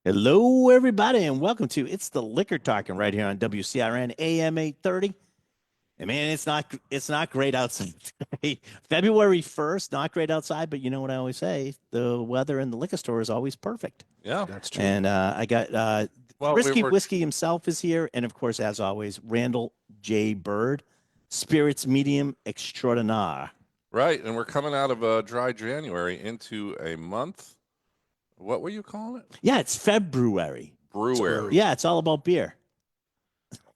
Hello, everybody, and welcome to It's the Liquor Talking right here on WCRN AM 830. And man, it's not great outside today. February 1st, not great outside, but you know what I always say, the weather in the liquor store is always perfect. Yeah. That's true. And I got Well, we Risky were Whiskey himself is here, and of course, as always, Randall J. Bird, Spirits Medium Extraordinaire. right, and we're coming out of a dry January into a month. What were you calling it? Yeah, it's February. Brewery. Yeah, it's all about beer.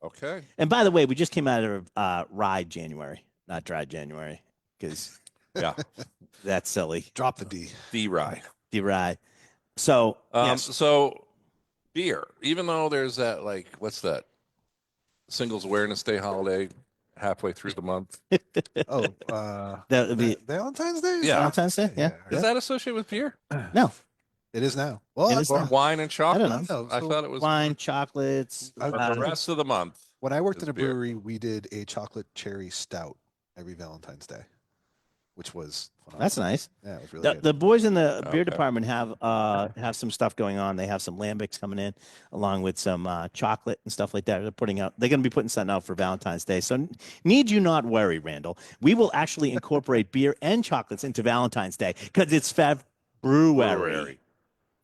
Okay. And by the way, we just came out of Rye January, not Dry January, because Yeah. that's silly. Drop the D. D-Rye. Rye. So, yes. So beer, even though there's that, like, what's that? Singles Awareness Day holiday halfway through the month. Oh, That would be Valentine's Day? Yeah. Valentine's Day. Yeah. Is that associated with beer? No, It is now. Well, It is Or now. wine and chocolate? I don't know. I So thought it was wine, chocolates. I- but the rest of the month. when I worked It's in a beer. brewery, we did a chocolate cherry stout every Valentine's Day, which was phenomenal. That's nice. Yeah, it was really The, good. the boys in the beer Okay. department have some stuff going on. They have some lambics coming in, along with some chocolate and stuff like that. They're going to be putting something out for Valentine's Day. So need you not worry, Randall. We will actually incorporate beer and chocolates into Valentine's Day because it's February.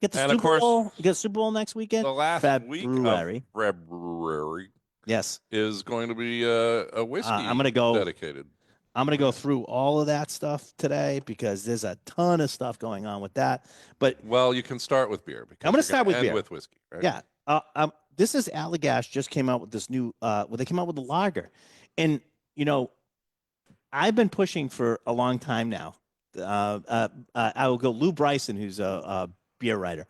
Get the And of Super course, Bowl. Get the Super Bowl next weekend. The last week of February. February Yes. is going to be a whiskey I'm gonna go- dedicated. I'm going to go through all of that stuff today because there's a ton of stuff going on with that. But Well, you can start with beer. Because I'm gonna you're start with end beer. with whiskey, right? yeah, this is Allagash just came out with this new. Well, they came out with the lager, and you know, I've been pushing for a long time now. I will go Lou Bryson, who's a beer writer.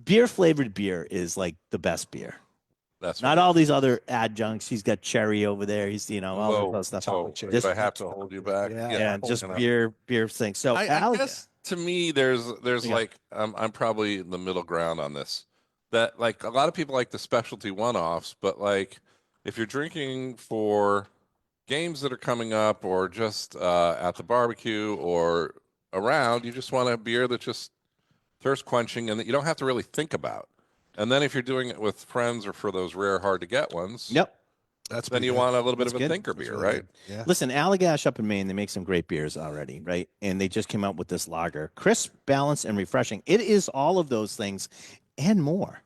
Beer flavored beer is like the best beer. That's Not right. all these other adjuncts. He's got cherry over there. He's all Whoa, that stuff. whoa, cherry. if Just- I have to hold you back, Yeah. Yeah, just you know. beer things. So I guess to me, there's Yeah. like I'm probably in the middle ground on this. That like a lot of people like the specialty one-offs, but like if you're drinking for games that are coming up or just at the barbecue or around, you just want a beer that's just thirst quenching and that you don't have to really think about. And then if you're doing it with friends or for those rare, hard to get ones, Yep. That's then pretty you good. want a little bit That's of a good. thinker That's beer, really right? good. Yeah. Listen, Allagash up in Maine, they make some great beers already, right? And they just came out with this lager. Crisp, balanced, and refreshing. It is all of those things and more.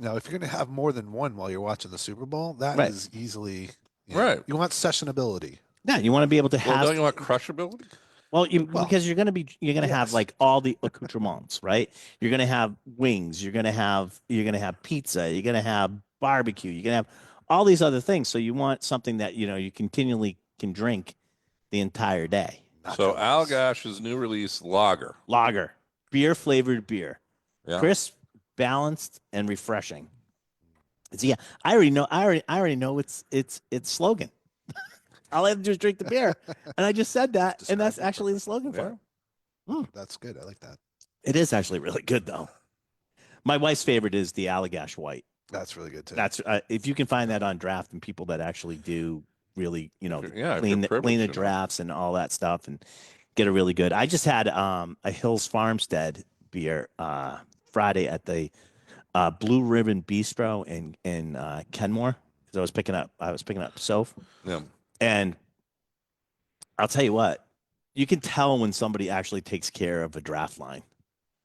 Now, if you're going to have more than one while you're watching the Super Bowl, that is Right. easily Right. You want sessionability. Yeah, you want to be able to Well, have don't you want crushability? well, Well, because you're gonna have yes. like all the accoutrements, right? You're gonna have wings, you're gonna have pizza, you're gonna have barbecue, you're gonna have all these other things. So you want something that you continually can drink the entire day. So Nachos. Allagash's new release lager. Lager, beer flavored beer. Yeah. Crisp, balanced, and refreshing. So yeah, I already know its slogan. All I have to do is drink the beer, and I just said that, and Describe that's it actually the slogan Yeah. for it. That's good. I like that. It is actually really good though. My wife's favorite is the Allagash White. That's really good too. That's if you can find that on draft and people that actually do really Yeah, if clean you're the privileged, drafts and all that stuff and get a really good. I just had a Hills Farmstead beer Friday at the Blue Ribbon Bistro in Kenmore because I was picking up Soph, Yeah. and I'll tell you what, you can tell when somebody actually takes care of a draft line.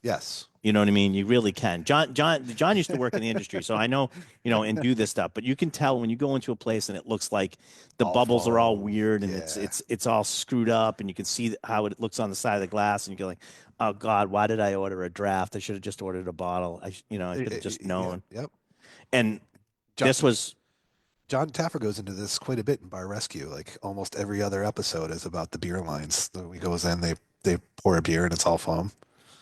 Yes. You know what I mean? You really can. John used to work in the industry, so I know, and do this stuff. But you can tell when you go into a place and it looks like the All bubbles are all foam. weird and Yeah. it's all screwed up, and you can see how it looks on the side of the glass, and you go like, oh God, why did I order a draft? I should have just ordered a bottle. I should have just known. Yep. And John, this was John Taffer goes into this quite a bit in Bar Rescue. Like almost every other episode is about the beer lines. So he goes in, they pour a beer and it's all foam.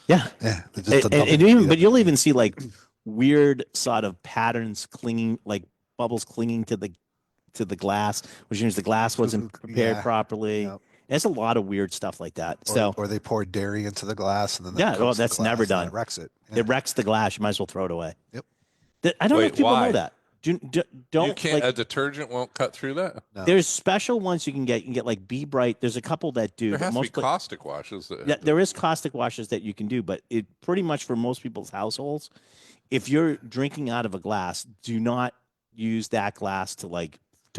yeah. Yeah. But you'll even see like weird sort of patterns clinging, like bubbles clinging to the glass, which means the glass wasn't prepared Yeah. properly. Yep. There's a lot of weird stuff like that. Or they pour dairy into the glass and then Yeah, that well, coats the that's glass never and done. It wrecks it. it wrecks the glass. You might as well throw it away. Yep. I don't know Wait, if people why? know that. Don't You can't. like, A detergent won't cut through that. No. there's special ones you can get. You can get like Be Bright. There's a couple that do. There but has to be most pla- caustic washes. Yeah, there is caustic washes that you can do, but it pretty much for most people's households, if you're drinking out of a glass, do not use that glass to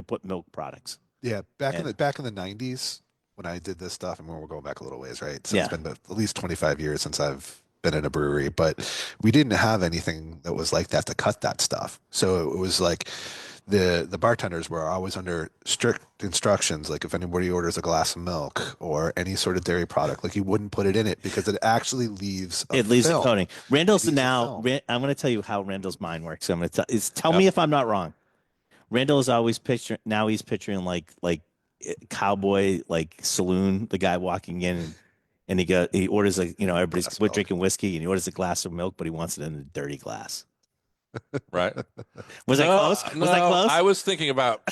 put milk products. Yeah, back in And- the 90s when I did this stuff, and we're going back a little ways, right? So it's Yeah. been at least 25 years since I've been in a brewery, but we didn't have anything that was like that to cut that stuff. So it was like the bartenders were always under strict instructions, like if anybody orders a glass of milk or any sort of dairy product, like you wouldn't put it in it because it actually leaves a It leaves a film. coating. Randall's Leaves a now. film. I'm going to tell you how Randall's mind works. I'm going to tell Yep. me if I'm not wrong. Randall is always picturing. Now he's picturing like cowboy saloon. The guy walking in and he orders everybody's Glass we're milk. drinking whiskey and he orders a glass of milk, but he wants it in a dirty glass. Right? Was that No, close? Was no, that close? I was thinking about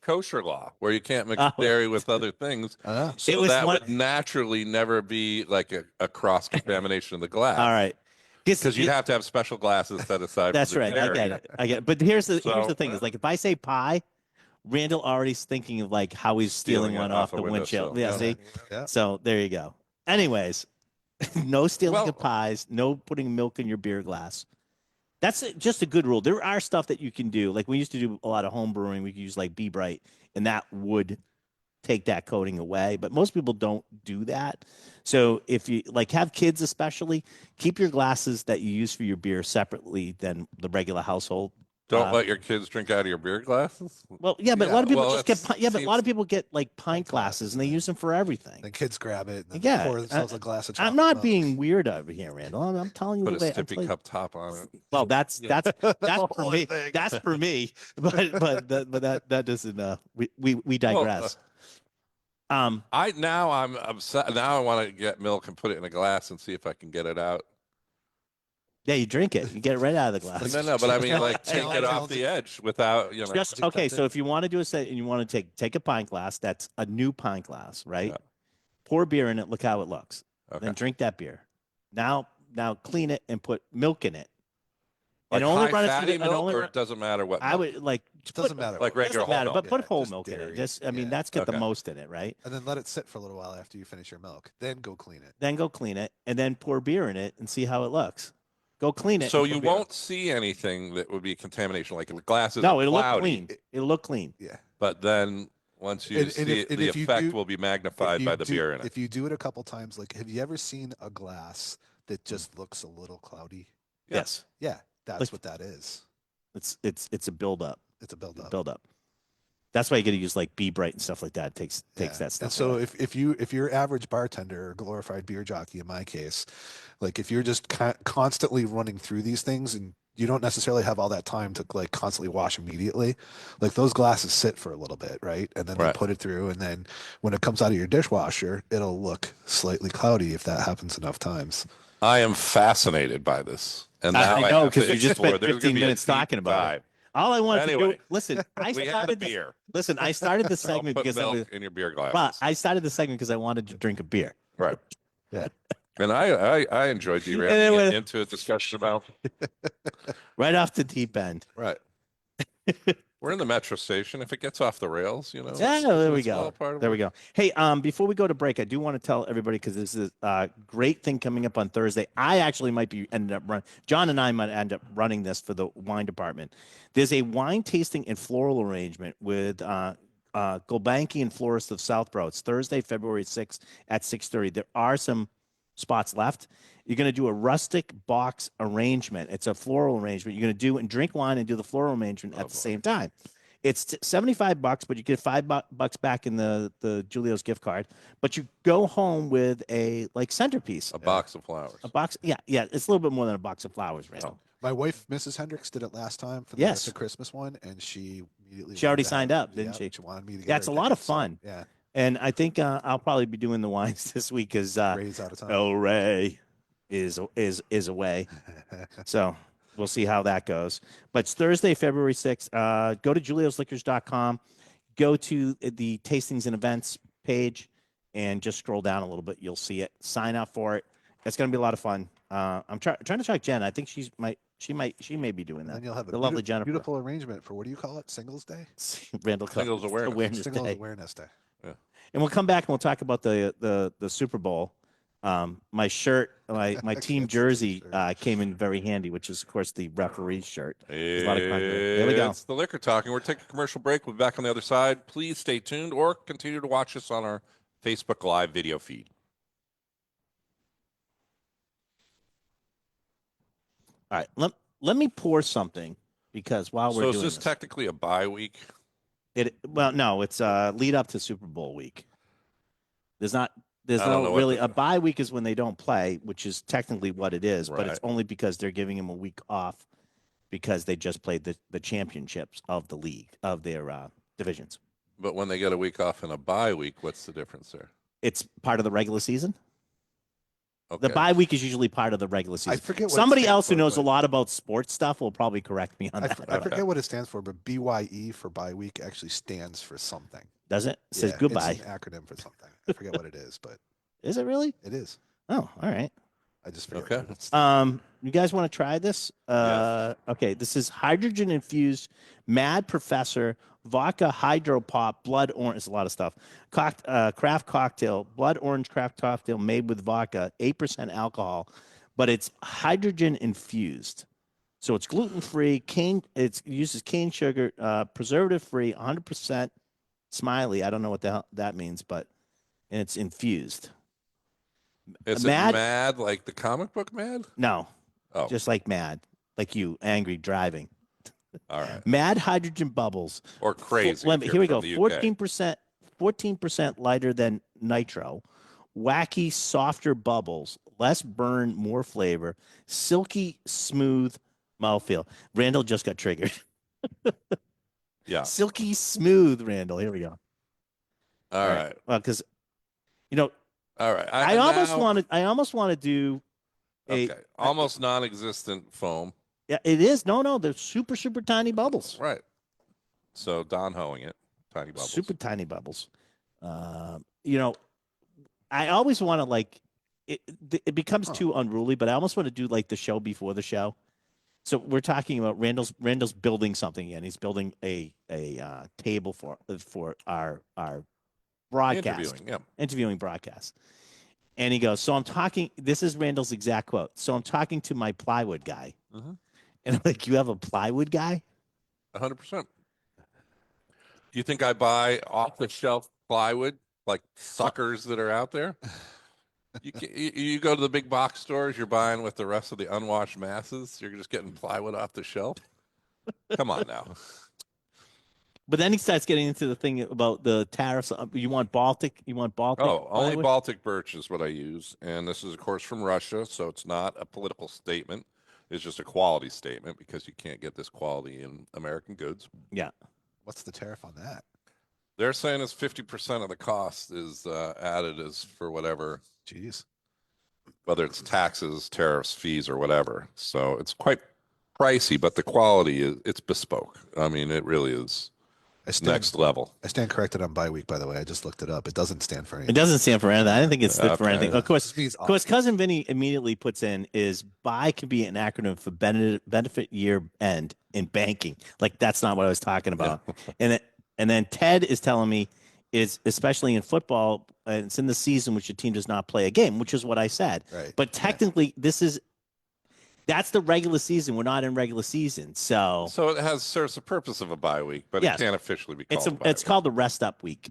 kosher law, where you can't mix Oh. dairy with other things. So It was that one- would naturally never be like a cross contamination of the glass. All right. Because you'd have to have special glasses set aside. That's for the right. I dairy. get it. I get it. But here's the So- thing: is like if I say pie, Randall already's thinking of like how he's stealing Stealing it one off off a the windshield. windowsill. Yeah. See. Yeah. So there you go. Anyways, no stealing Well- of pies. No putting milk in your beer glass. That's just a good rule. There are stuff that you can do. Like we used to do a lot of home brewing. We could use like Be Bright, and that would take that coating away. But most people don't do that. So if you have kids, especially, keep your glasses that you use for your beer separately than the regular household. Don't let your kids drink out of your beer glasses. Well, yeah, but a Yeah, lot of people well, just get that's- but a lot of people get like pint glasses and they use them for everything. Then kids grab it and then Yeah, pour themselves a glass of chocolate I'm not milk. being weird over here, Randall. I'm telling you Put a the way. I'm sippy telling- cup top on it. Well, that's the for whole me. thing. That's for me. But that doesn't. We digress. I'm upset. Now I want to get milk and put it in a glass and see if I can get it out. Yeah, you drink it. You get it right out of the glass. No, but I mean, like, take it off Challenge. the edge without, Just okay. So if you want to do a set and you want to take a pint glass, that's a new pint glass, right? Yeah. Pour beer in it. Look how it looks. Okay. Then drink that beer. Now clean it and put milk in it. Like and only run it high through fatty the, and milk, only or run- it doesn't matter what. I milk? would like It doesn't matter. Like what it regular is. doesn't matter, whole but milk. put Yeah, whole just milk in it. dairy. Just I mean Yeah. that's got the Okay. most in it, right? And then let it sit for a little while after you finish your milk. Then go clean it. Then go clean it and then pour beer in it and see how it looks. Go clean it. So and you pour beer. won't see anything that would be contamination, like the glass is No, it'll cloudy, look clean. It'll look clean. Yeah. but then once you And see if- it, and the if you effect do- will be If magnified you by the do- beer in it. If you do it a couple times, like have you ever seen a glass that just looks a little cloudy? Yes. Yeah, that's Like- what that is. It's a buildup. It's a buildup. Buildup. That's why you got to use like Be Bright and stuff like that. It takes Yeah. that stuff. And so away. if your average bartender or glorified beer jockey, in my case, like if you're just constantly running through these things and you don't necessarily have all that time to like constantly wash immediately, like those glasses sit for a little bit, right? And then Right. they put it through, and then when it comes out of your dishwasher, it'll look slightly cloudy if that happens enough times. I am fascinated by this, and I now know, have to 'cause we just explore. spent There's 15 gonna be a minutes deep talking about it. dive. all I wanted to Anyway. do. Listen, I We had a started. beer. Listen, I started the Don't segment put because I was. milk in your beer glass. Well, I started the segment because I wanted to drink a beer. Right. Yeah. And I enjoyed then derailing when- it into a discussion about. Right off the deep end. Right. We're in the metro station. If it gets off the rails, Yeah, it's- there we it's all go. part of There it. we go. Hey, before we go to break, I do want to tell everybody because this is a great thing coming up on Thursday. I actually might be ended up running. John and I might end up running this for the wine department. There's a wine tasting and floral arrangement with Gulbenkian and Florist of Southborough. It's Thursday, February 6th at 6:30. There are some spots left. You're going to do a rustic box arrangement. It's a floral arrangement. You're going to do and drink wine and do the floral arrangement at the same time. It's $75, but you get $5 back in the Julio's gift card. But you go home with a like centerpiece, A box of flowers. a box. Yeah, it's a little bit more than a box of flowers, right? Oh. My wife, Mrs. Hendricks, did it last time for Yes. the Christmas one, and she immediately She already wanted to signed have- up, didn't yeah, she? wanted me to get Yeah, her it's a a lot of ticket, so, fun. yeah, And I think I'll probably be doing the wines this week because Ray's out of time. El Rey is away. So we'll see how that goes. But it's Thursday, February 6th. Go to juliosliquors.com, go to the tastings and events page, and just scroll down a little bit. You'll see it. Sign up for it. It's going to be a lot of fun. I'm trying to talk Jen. I think she may be doing And that. then you'll have a The lovely Jennifer. beautiful arrangement for what do you call it? Singles Day? Randall Cup Singles Awareness. Singles Day. Awareness Day. And we'll come back and we'll talk about the Super Bowl My shirt, my I team can't see jersey the shirt. came in very handy, which is of course the referee shirt. There's a lot of controversy. There we go. It's the Liquor Talking. We're taking a commercial break. We'll be back on the other side. Please stay tuned or continue to watch us on our Facebook Live video feed. All right, let me pour something because while we're So is doing this technically a bye week? well, no, it's lead up to Super Bowl week. There's I don't know no what really the- a bye week is when they don't play, which is technically what it is, but it's Right. only because they're giving them a week off because they just played the championships of the league of their divisions. But when they get a week off in a bye week, what's the difference there? It's part of the regular season. Okay. The bye week is usually part of the regular I season. forget what it Somebody stands else who for, knows a but- lot about sports stuff will probably correct me on I, that. I forget what it stands for, but BYE for bye week actually stands for something. Does it? It says Yeah, goodbye. It's an acronym for something. I forget what it is, but Is it really? it is. Oh, all right. I just forget. Okay. What it stands You guys want to try this? Okay, this is hydrogen infused Mad Professor vodka hydro pop blood orange. It's a lot of stuff. Craft cocktail, blood orange craft cocktail made with vodka, 8% alcohol, but it's hydrogen infused. So it's gluten free. It uses cane sugar, preservative free, 100% Smiley. I don't know what the hell that means, but and it's infused. Is Mad- it Mad like the comic book Mad? No, Oh, just like mad, like you, angry driving. all right. Mad hydrogen bubbles. Or crazy. Let me, if here we you're go. from the UK. 14% lighter than nitro. Wacky, softer bubbles. Less burn, more flavor. Silky, smooth mouthfeel. Randall just got triggered. Yeah. Silky smooth, Randall. Here we go. All right. Well, because you know, All right. I almost want to do a. Okay. Almost non-existent foam. Yeah, it is. No, they're super, super tiny bubbles. Right. So Don hoeing it. Tiny bubbles. Super tiny bubbles. You know, I always want to like it becomes too unruly, but I almost want to do like the show before the show. So we're talking about Randall's building something again. He's building a table for our broadcast, interviewing broadcast. And he goes, so I'm talking, this is Randall's exact quote. So I'm talking to my plywood guy. Mhm. And I'm like, you have a plywood guy? 100%. Do you think I buy off-the-shelf plywood like suckers that are out there? You go to the big box stores, you're buying with the rest of the unwashed masses. You're just getting plywood off the shelf. Come on now. But then he starts getting into the thing about the tariffs. You want Baltic? Oh, only plywood? Baltic birch is what I use. And this is, of course, from Russia. So it's not a political statement. It's just a quality statement because you can't get this quality in American goods. Yeah. What's the tariff on that? They're saying it's 50% of the cost is added as for whatever, Jeez. whether it's taxes, tariffs, fees, or whatever. So it's quite pricey, but the quality it's bespoke. I mean, it really is I stand, next level. I stand corrected on bye week, by the way. I just looked it up. It doesn't stand for It anything. doesn't stand for anything. I didn't think it stood for Okay. anything. Of course, This means Of course, cousin Vinny immediately puts in is buy can be an acronym for benefit year end in banking. Like that's not what I was talking about. And then Ted is telling me is especially in football, it's in the season which your team does not play a game, which is what I said. Right. But technically, that's the regular season. We're not in regular season, so So it serves the purpose of a bye week, but Yes. it can't officially be called it's a bye called the rest up week.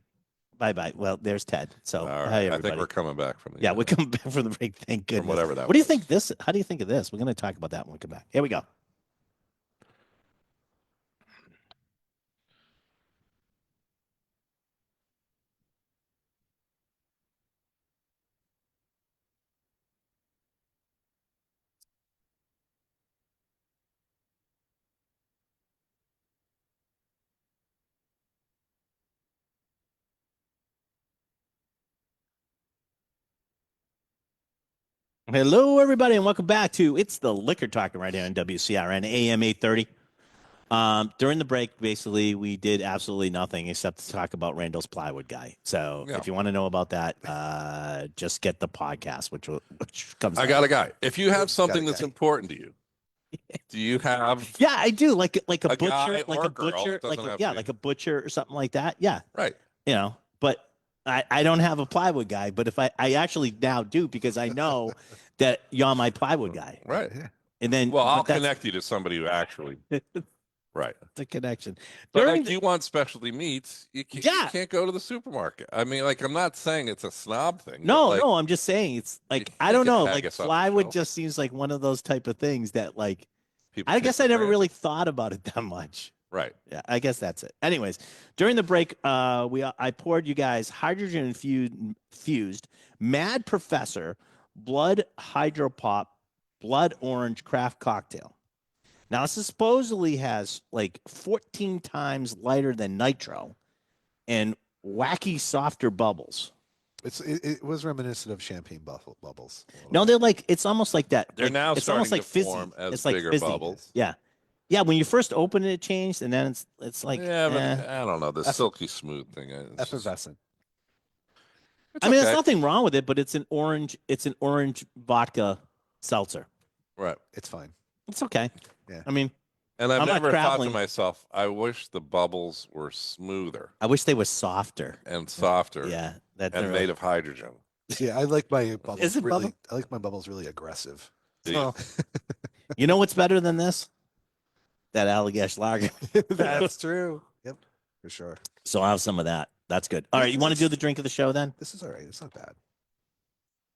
Bye bye. Well, there's Ted. So week. All hi right. I everybody. think we're coming back from the Yeah, we're coming back from the break. Thank goodness. whatever that What do you was. think this? How do you think of this? We're going to talk about that when we come back. Here we go. Hello, everybody, and welcome back to It's the Liquor Talking right here on WCRN AM 830. During the break, basically, we did absolutely nothing except to talk about Randall's plywood guy. So Yeah. if you want to know about that, just get the podcast, which comes. I out. got a guy. If you have something a that's guy. important to you, do you have Yeah, I do. Like a A guy butcher, like or a a girl, butcher, it doesn't have to yeah, be. like a butcher or something like that. Yeah, right? you know. But I don't have a plywood guy, but if I actually now do because I know that you're my plywood guy. Right. Yeah. And then Well, I'll but that's connect you to somebody who actually. Right. the connection. But During if you want specialty meats, you Yeah. can't go to the supermarket. I mean, like, I'm not saying it's a snob thing. but, no, like, no, I'm just saying it's like I take don't a know, like haggis off the plywood shelf. just seems like one of those type of things that like people I take guess for I never granted. really thought about it that much. Right. Yeah, I guess that's it. Anyways, during the break, I poured you guys hydrogen fused Mad Professor Blood Hydro Pop Blood Orange Craft Cocktail. Now, this supposedly has like 14 times lighter than nitro and wacky softer bubbles. It was reminiscent of champagne bubbles. a little No, bit. they're like it's almost like that. They're like, now it's starting almost like to fizzy. form as It's like bigger fizzy. bubbles. Yeah, yeah. When you first open it, it changed, and then it's like Yeah, but eh. I don't know. The Eff- silky smooth thing. It's just- Effervescent. it's I mean, okay. there's nothing wrong with it, but it's an orange. It's an orange vodka seltzer. Right. It's fine. It's okay. Yeah. I mean, And I've I'm not never thought to traveling. myself, I wish the bubbles were smoother I wish they were softer. and softer Yeah, that and they're made of hydrogen. Yeah, I like my bubbles Is it really. bubble? I like my bubbles really aggressive. Do you? Well, you know what's better than this? That Allagash lager. That's true. Yep, for sure. So I'll have some of that. That's good. All right, you want to do the drink of the show then? This is all right. It's not bad.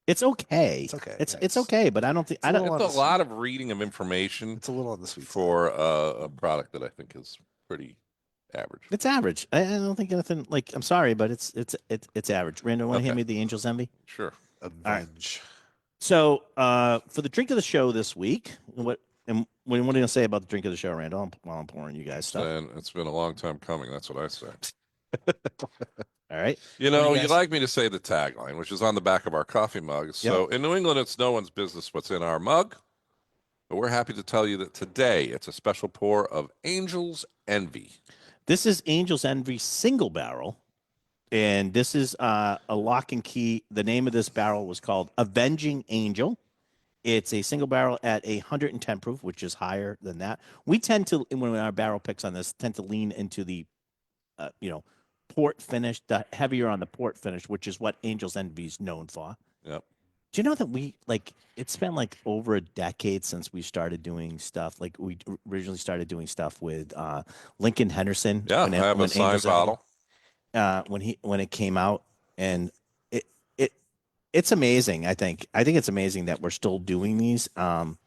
It's okay. It's okay. It's Yeah, it's okay, but I don't think it's I a don't. little It's a lot of reading of information It's a little on the sweet side. for a product that I think is pretty average. It's average. I don't think anything like. I'm sorry, but it's average. Randall, want to hand Okay. me the Angel's Envy? Sure. Avenge. So for the drink of the show this week, what are you going to say about the drink of the show, Randall? While I'm pouring you guys stuff. And it's been a long time coming. That's what I say. All right. You What do know, you you guys- like me to say the tagline, which is on the back of our coffee mugs. So in New England, it's no one's business what's in our mug. But we're happy to tell you that today it's a special pour of Angel's Envy. This is Angel's Envy single barrel, and this is a lock and key. The name of this barrel was called Avenging Angel. It's a single barrel at 110 proof, which is higher than that. We tend to, when our barrel picks on this, tend to lean into the, port finish, the heavier on the port finish, which is what Angel's Envy is known for. Yep. Do you know that it's been like over a decade since we started doing stuff. Like we originally started doing stuff with Lincoln Henderson. Yeah, I have a signed Angel's Envy- bottle. when it came out, and it's amazing. I think it's amazing that we're still doing these. And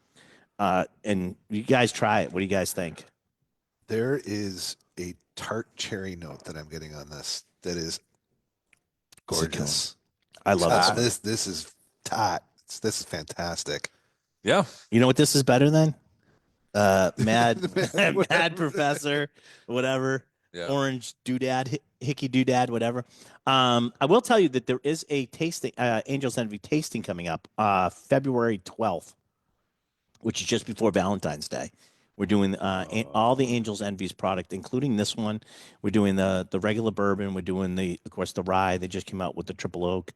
you guys try it. What do you guys think? There is a tart cherry note that I'm getting on this that is gorgeous. I love Ah, this. this is tot. This is fantastic. Yeah. You know what this is better than? Mad Mad- Mad Professor, whatever. Yeah. Orange doodad, hickey doodad, whatever. I will tell you that there is a tasting, Angel's Envy tasting coming up, February 12th, which is just before Valentine's Day. We're doing all the Angel's Envy's product, including this one. We're doing the regular bourbon. We're doing of course, the rye. They just came out with the triple oak,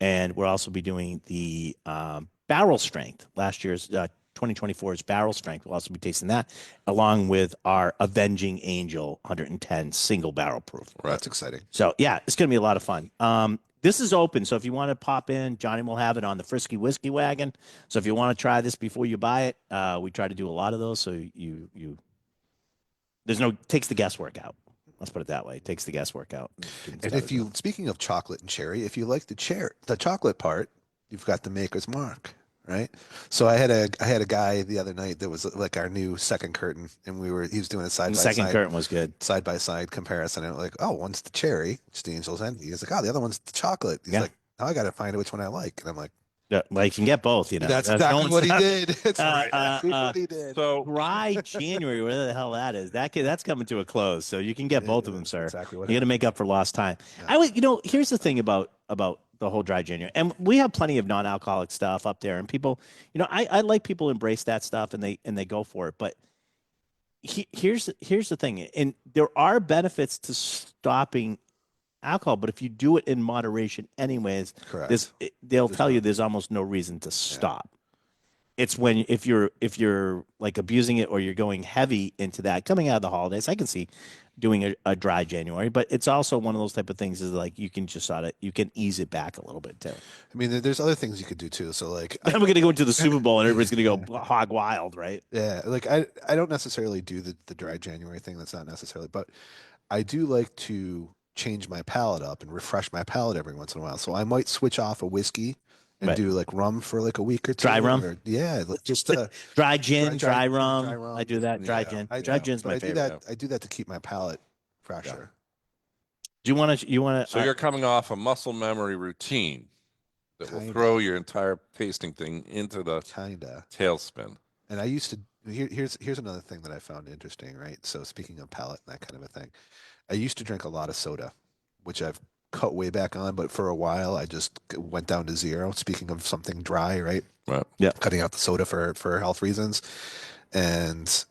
and we'll also be doing the barrel strength. Last year's 2024's barrel strength. We'll also be tasting that, along with our Avenging Angel 110 single barrel proof. Right. That's exciting. So yeah, it's going to be a lot of fun. This is open, so if you want to pop in, Johnny will have it on the Frisky Whiskey Wagon. So if you want to try this before you buy it, we try to do a lot of those. So takes the guesswork out. Let's put it that way. It takes the guesswork out. And if you, speaking of chocolate and cherry, if you like the chocolate part, you've got the Maker's Mark, right? So I had a guy the other night that was like our new second curtain, and he was doing a side by second side. curtain was good. Side by side comparison, and like, oh, one's the cherry, it's the Angel's Envy. He's like, oh, the other one's the chocolate. He's Yeah. like, now I got to find out which one I like, and I'm like, Yeah, well, you can get both. You know, that's no exactly one's- what he did. That's uh, exactly what he did. So Dry January, whatever the hell that is. That's coming to a close. So you can get both of them, sir. Exactly what You got to make up for lost time. Yeah. I would, here's the thing about the whole dry January, and we have plenty of non-alcoholic stuff up there, and people, I like people embrace that stuff and they go for it. But here's the thing, and there are benefits to stopping alcohol, but if you do it in moderation, anyways, Correct. they'll There's tell you not. there's almost no reason to stop. it's when if you're like abusing it or you're going heavy into that coming out of the holidays, I can see doing a dry January, but it's also one of those type of things is like you can just sort of you can ease it back a little bit too. I mean, there's other things you could do too. So like, Then we're gonna go into the Super Bowl and everybody's gonna go hog wild, right? yeah, like I don't necessarily do the dry January thing. That's not necessarily, but I do like to change my palate up and refresh my palate every once in a while. So I might switch off a whiskey and Right. do like rum for like a week or two. Dry rum? Or, yeah, like just Dry gin, dry rum. dry rum. I do that. Dry Yeah, gin. I, Dry I, gin's but my I do favorite. that. I do that to keep my palate fresher. Do you want to? You want to? So you're coming off a muscle memory routine that will Kinda. throw your entire tasting thing into the Kinda. tailspin. And I used to here's another thing that I found interesting, right? So speaking of palate and that kind of a thing, I used to drink a lot of soda, which I've cut way back on, but for a while I just went down to zero. Speaking of something dry, right? Right. Yeah. Cutting out the soda for health reasons. And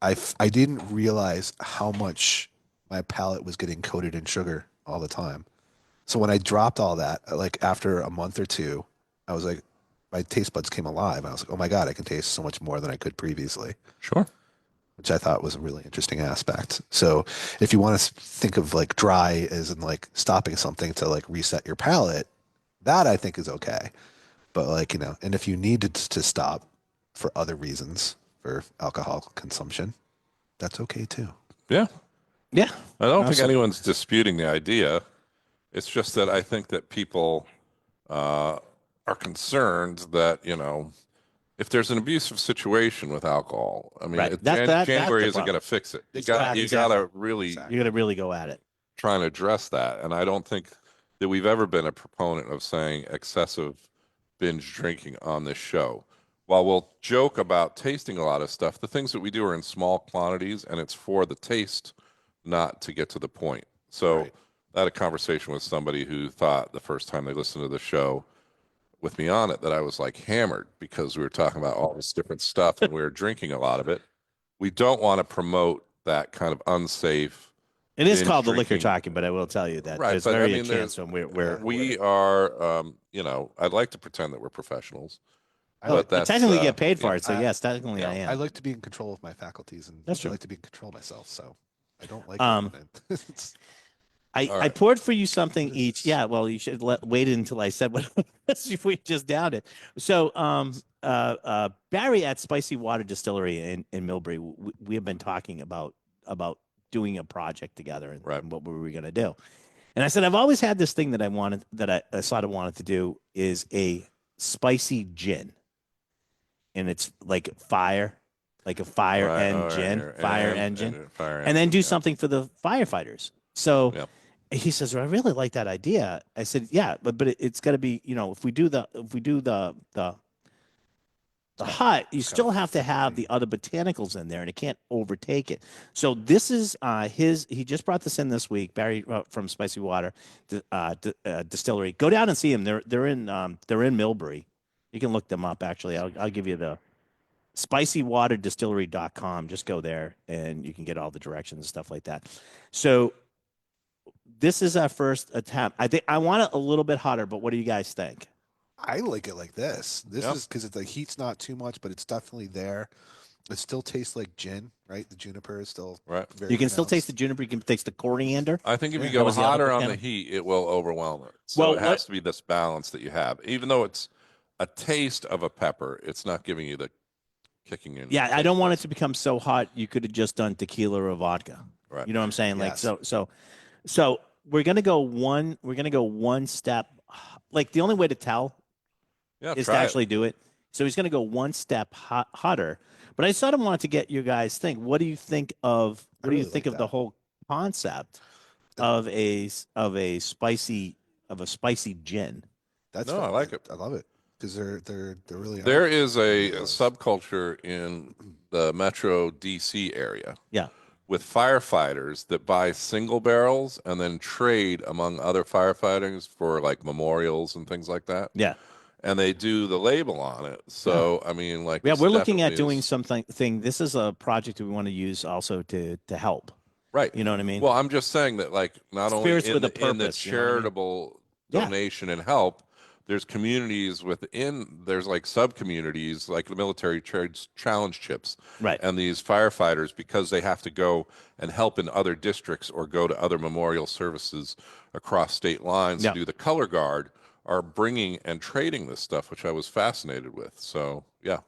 I didn't realize how much my palate was getting coated in sugar all the time. So when I dropped all that, like after a month or two, I was like, my taste buds came alive. I was like, oh my God, I can taste so much more than I could previously, Sure. which I thought was a really interesting aspect. So if you want to think of like dry as in like stopping something to like reset your palate, that I think is okay. But like, you know, and if you needed to stop for other reasons, for alcohol consumption, that's okay too. Yeah. Yeah. I don't think Awesome. anyone's disputing the idea. It's just that I think that people are concerned that, you know, if there's an abusive situation with alcohol, I mean, Right. That's January the isn't problem. going to fix it. You Exactly. got to really Exactly. You got to really go at it. try and address that. And I don't think that we've ever been a proponent of saying excessive binge drinking on this show. While we'll joke about tasting a lot of stuff, the things that we do are in small quantities and it's for the taste, not to get to the point. So Right. I had a conversation with somebody who thought the first time they listened to the show with me on it that I was like hammered because we were talking about all this different stuff and we were drinking a lot of it. We don't want to promote that kind of unsafe. It is Binge called the liquor drinking. talking, but I will tell you that Right, there's but I very mean, a chance when we're We are, you know, I'd like to pretend that we're professionals, I but like, I that's technically get paid for yeah. it. So I- yes, technically yeah, I am. I like to be in control of my faculties, and That's I true. like to be in control of myself. So I don't like Um, it when it's- I All right. poured for you something each. Yeah, well, you should wait until I said what we just downed it. So, Barry at Spicy Water Distillery in Millbury, we have been talking about doing a project together and, Right. and what were we going to do. And I said I've always had this thing that I sort of wanted to do is a spicy gin, and it's like like a fire Right, all right, engine, here. fire And- engine, and fire and then engine, do yeah. something for the firefighters. So Yeah. he says, well, I really like that idea. I said, yeah, but it's got to be, you know, if we do the hut, you it's still gotta have to fit have in. the other botanicals in there, and it can't overtake it. So this is he just brought this in this week, Barry from Spicy Water Distillery. Go down and see him. They're in Millbury. You can look them up. Actually, I'll give you the spicywaterdistillery.com. Just go there and you can get all the directions and stuff like that. So this is our first attempt. I think I want it a little bit hotter, but what do you guys think? I like it like this. This Yep. is because the heat's not too much, but it's definitely there. It still tastes like gin, right? The juniper is still Right. very You can still taste pronounced. the juniper. You can taste the coriander. I think if you Yeah. go That was the other hotter on the botanic- heat, it will overwhelm it. So Well, it has to be this balance that you have. Even though it's a taste of a pepper, it's not giving you the kicking in. Yeah, I don't want it to become so hot you could have just done tequila or vodka. Right. You know what I'm saying? Like Yes. so we're gonna go one step. Like the only way to tell Yeah, is to try it. actually do it. So he's gonna go one step hotter. But I sort of wanted to get your guys think. What do you think of? I What do you really think like of the that. whole concept of a spicy gin? That's No, I fun. like it. I love it because they're really There is a Yes. subculture in the Metro DC area. Yeah. With firefighters that buy single barrels and then trade among other firefighters for like memorials and things like that. Yeah. And they do the label on it. So, I mean, like, Yeah, this we're looking at definitely doing is- something. This is a project we want to use also to help. Right. You know what I mean? Well, I'm just saying that, like, not only Spirits with a in the purpose, you know what I mean? charitable Yeah. donation and help, there's communities within, there's like sub communities, like the military challenge chips, Right. and these firefighters, because they have to go and help in other districts or go to other memorial services across state lines Yeah. to do the color guard, are bringing and trading this stuff, which I was fascinated with. So yeah.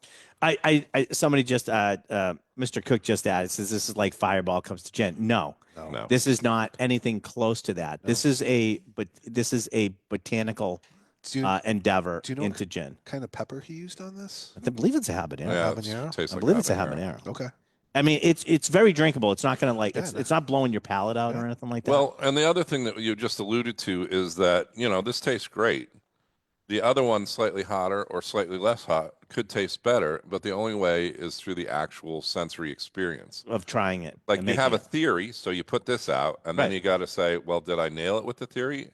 Somebody just, Mr. Cook just added, says this is like Fireball comes to Jen. No, No. this is not anything close to that. No. This is a botanical Do you, endeavor do you know into gin. kind of pepper he used on this? I believe it's a habanero. Yeah, Habanero? tastes I like believe it's a habanero. Okay. I mean, it's very drinkable. It's not going to Yeah, it's not blowing your palate out Yeah. or anything like that. Well, and the other thing that you just alluded to is that, this tastes great. The other one, slightly hotter or slightly less hot, could taste better, but the only way is through the actual sensory experience. of trying it. Like and you have a making it. theory, so you put this out, and then Right. you got to say, well, did I nail it with the theory?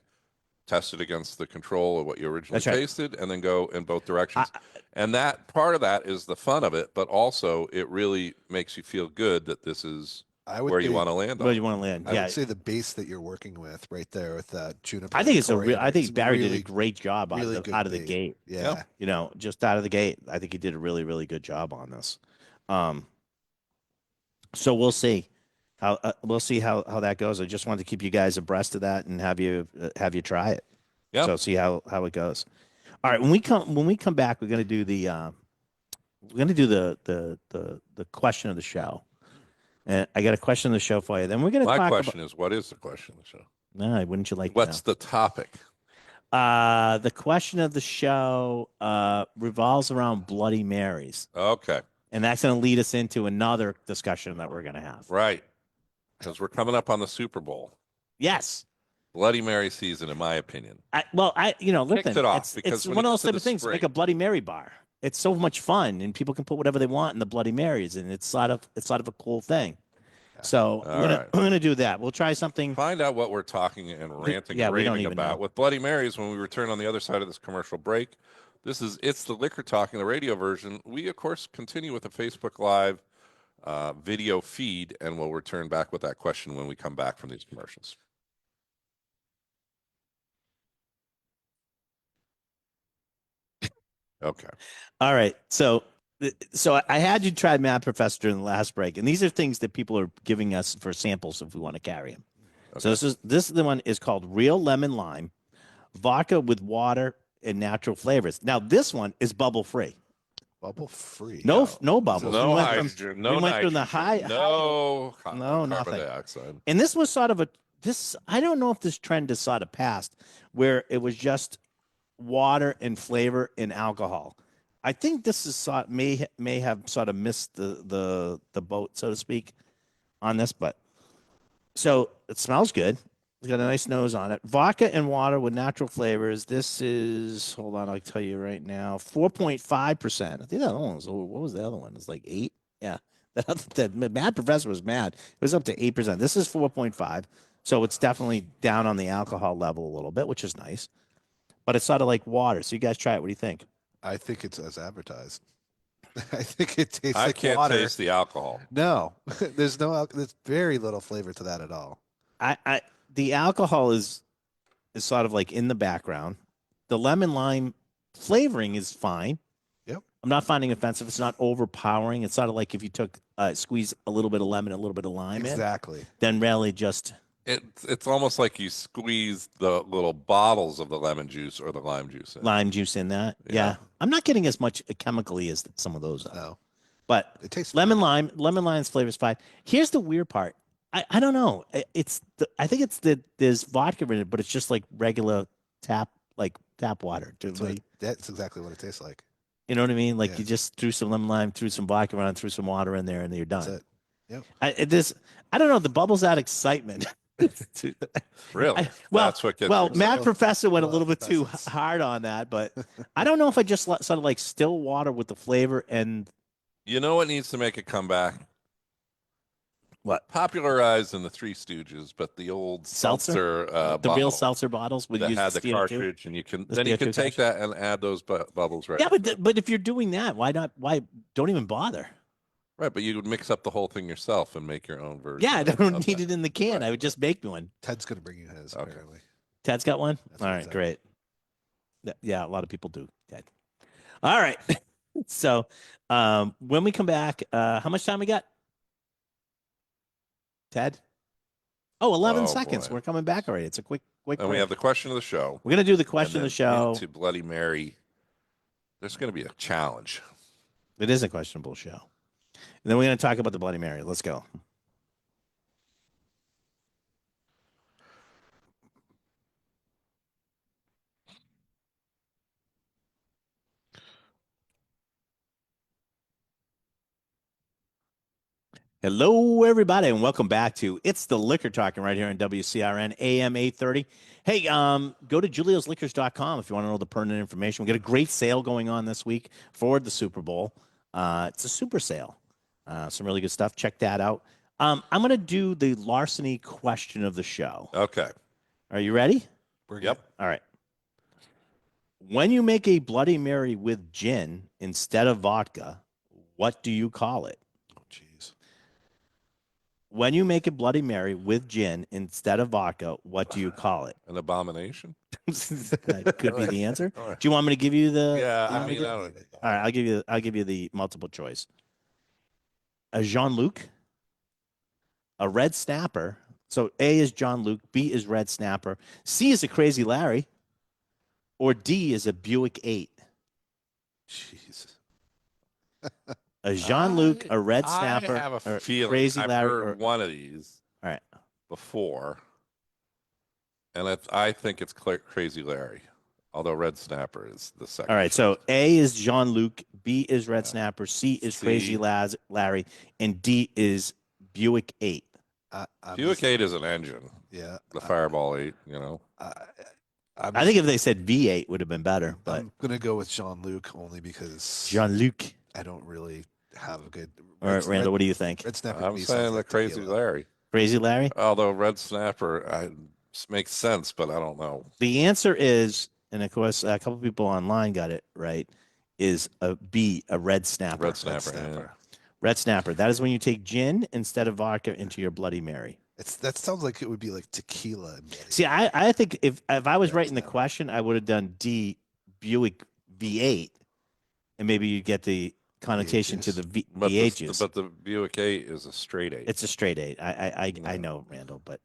Test it against the control of what you originally That's right. tasted, and then go in both directions. And that part of that is the fun of it, but also it really makes you feel good that this is I would where you say- want to land Where on. you want to land. I Yeah. would say the base that you're working with right there with that juniper. I think it's coriander, I think it's Barry did a really, great job really out good of the bait. gate. Yeah. Just out of the gate. I think he did a really, really good job on this. So we'll see how that goes. I just wanted to keep you guys abreast of that and have you try it. Yeah. So see how it goes. All right. When we come back, we're gonna do the question of the show. And I got a question of the show for you. Then we're gonna My talk question is, what is the question of the show? about. Wouldn't you like to What's the topic? know? The question of the show revolves around Bloody Marys. Okay, And that's going to lead us into another discussion that we're going to have. right. Because we're coming up on the Super Bowl. Yes. Bloody Mary season, in my opinion. Listen, it off, it's because when one you of those get to type the of things. spring- Make a Bloody Mary bar. It's so much fun, and people can put whatever they want in the Bloody Marys, and it's sort of a cool thing. So All we're right. gonna do that. We'll try something. Find out what we're talking and ranting Yeah, and we don't raving even about know. with Bloody Marys when we return on the other side of this commercial break. It's the Liquor Talking, the radio version. We, of course, continue with the Facebook Live video feed, and we'll return back with that question when we come back from these commercials. Okay. All right. So I had you try Mad Professor during the last break, and these are things that people are giving us for samples if we want to carry them. So Okay. this is the one is called Real Lemon Lime, vodka with water and natural flavors. Now this one is bubble free. Bubble free. No Oh. bubbles. No We went from- hydrogen, no we went from the nitrogen, high- no, No, carbon nothing. dioxide. And this was sort of I don't know if this trend has sort of passed where it was just water and flavor and alcohol. I think this is may have sort of missed the boat, so to speak, on this, but so it smells good. It's got a nice nose on it. Vodka and water with natural flavors. This is, hold on, I'll tell you right now, 4.5%. I think the other one was, what was the other one? It's like 8. Yeah. That Mad Professor was mad. It was up to 8%. This is 4.5. So it's definitely down on the alcohol level a little bit, which is nice. But it's sort of like water. So you guys try it. What do you think? I think it's as advertised. I think it tastes I like can't water. taste the alcohol. No, there's very little flavor to that at all. The alcohol is sort of like in the background. The lemon lime flavoring is fine. Yep. I'm not finding it offensive. It's not overpowering. It's sort of like if you took squeeze a little bit of lemon, a little bit of lime in, Exactly. then really just It's almost like you squeeze the little bottles of the lemon juice or the lime juice in. lime juice in that. Yeah. Yeah. I'm not getting as much chemically as some of those are. No, But it tastes lemon lime's flavor is fine. Here's the weird part. I don't know. I think it's there's vodka in it, but it's just like regular tap water. That's exactly what it tastes like. You know what I mean? Like Yeah. you just threw some lemon lime, threw some vodka on, threw some water in there, and then you're That's done. it. Yep. I don't know. The bubbles add excitement. Really? Well, That's what gets well, you Mad excited. Professor went a Well, little bit too that's- hard on that, but I don't know if I just sort of like still water with the flavor and You know what needs to make a comeback? What? Popularized in the Three Stooges, but the old Seltzer? seltzer the real bottle seltzer bottles with that used had the CO2. cartridge, and you can The then you can CO2 take that and add those bubbles right. Yeah, but if you're doing that, why not? Why don't even bother? Right, but you would mix up the whole thing yourself and make your own version. Yeah, I of don't need that. it in the can. Right. I would just make one. Ted's gonna bring you his. Okay. Apparently. Ted's got one. That's All what right, he said. great. Yeah, a lot of people do, Ted. All right. So when we come back, how much time we got? Ted? Oh, 11 Oh, seconds. boy. We're coming back already. It's a quick And we break. have the question of the show. We're going to do the And question of then the show. into Bloody Mary. There's going to be a challenge. It is a questionable show. And then we're going to talk about the Bloody Mary. Let's go. Hello, everybody, and welcome back to It's the Liquor Talking right here on WCRN AM 830. Hey, go to juliosliquors.com if you want to know the pertinent information. We got a great sale going on this week for the Super Bowl. It's a super sale. Some really good stuff. Check that out. I'm going to do the larceny question of the show. Okay. Are you ready? Yep. All right. When you make a Bloody Mary with gin instead of vodka, what do you call it? Oh, jeez. When you make a Bloody Mary with gin instead of vodka, what do you call it? An abomination? That could be the answer. All right. Do you want me to give you the? Yeah, you want I me mean, to- I don't, all right, I'll give you the multiple choice. A Jean-Luc, a Red Snapper. So A is Jean-Luc, B is Red Snapper, C is a Crazy Larry, or D is a Buick 8. Jeez. A Jean-Luc, a Red Snapper, I have a or feeling Crazy I've Larry, heard or one of these all right. before, and I think it's Crazy Larry, although Red Snapper is the second. All right, so A is Jean-Luc, B is Red Snapper, C is C. Crazy Larry, and D is Buick 8. I'm Buick just- 8 is an engine. Yeah. The Fireball 8, you know. I think if they said V8 would have been better, but I'm gonna go with Jean-Luc only because Jean-Luc. I don't really have a good. All right, Randall, what do you think? Red Snapper. to I'm me sounds saying the like Crazy tequila. Larry. Crazy Larry? Although Red Snapper makes sense, but I don't know. The answer is, and of course, a couple people online got it right, is a B, a Red Snapper. Red Snapper. Red Snapper. Red Snapper. That is when you take gin instead of vodka into your Bloody Mary. That sounds like it would be like tequila. and Bloody See, Mary. I think if I was Red writing the Snapper. question, I would have done D, Buick V8, and maybe you get the connotation to juice. the But V8 the, juice. but the Buick 8 is a straight 8. It's a straight 8. I Yeah. know, Randall, but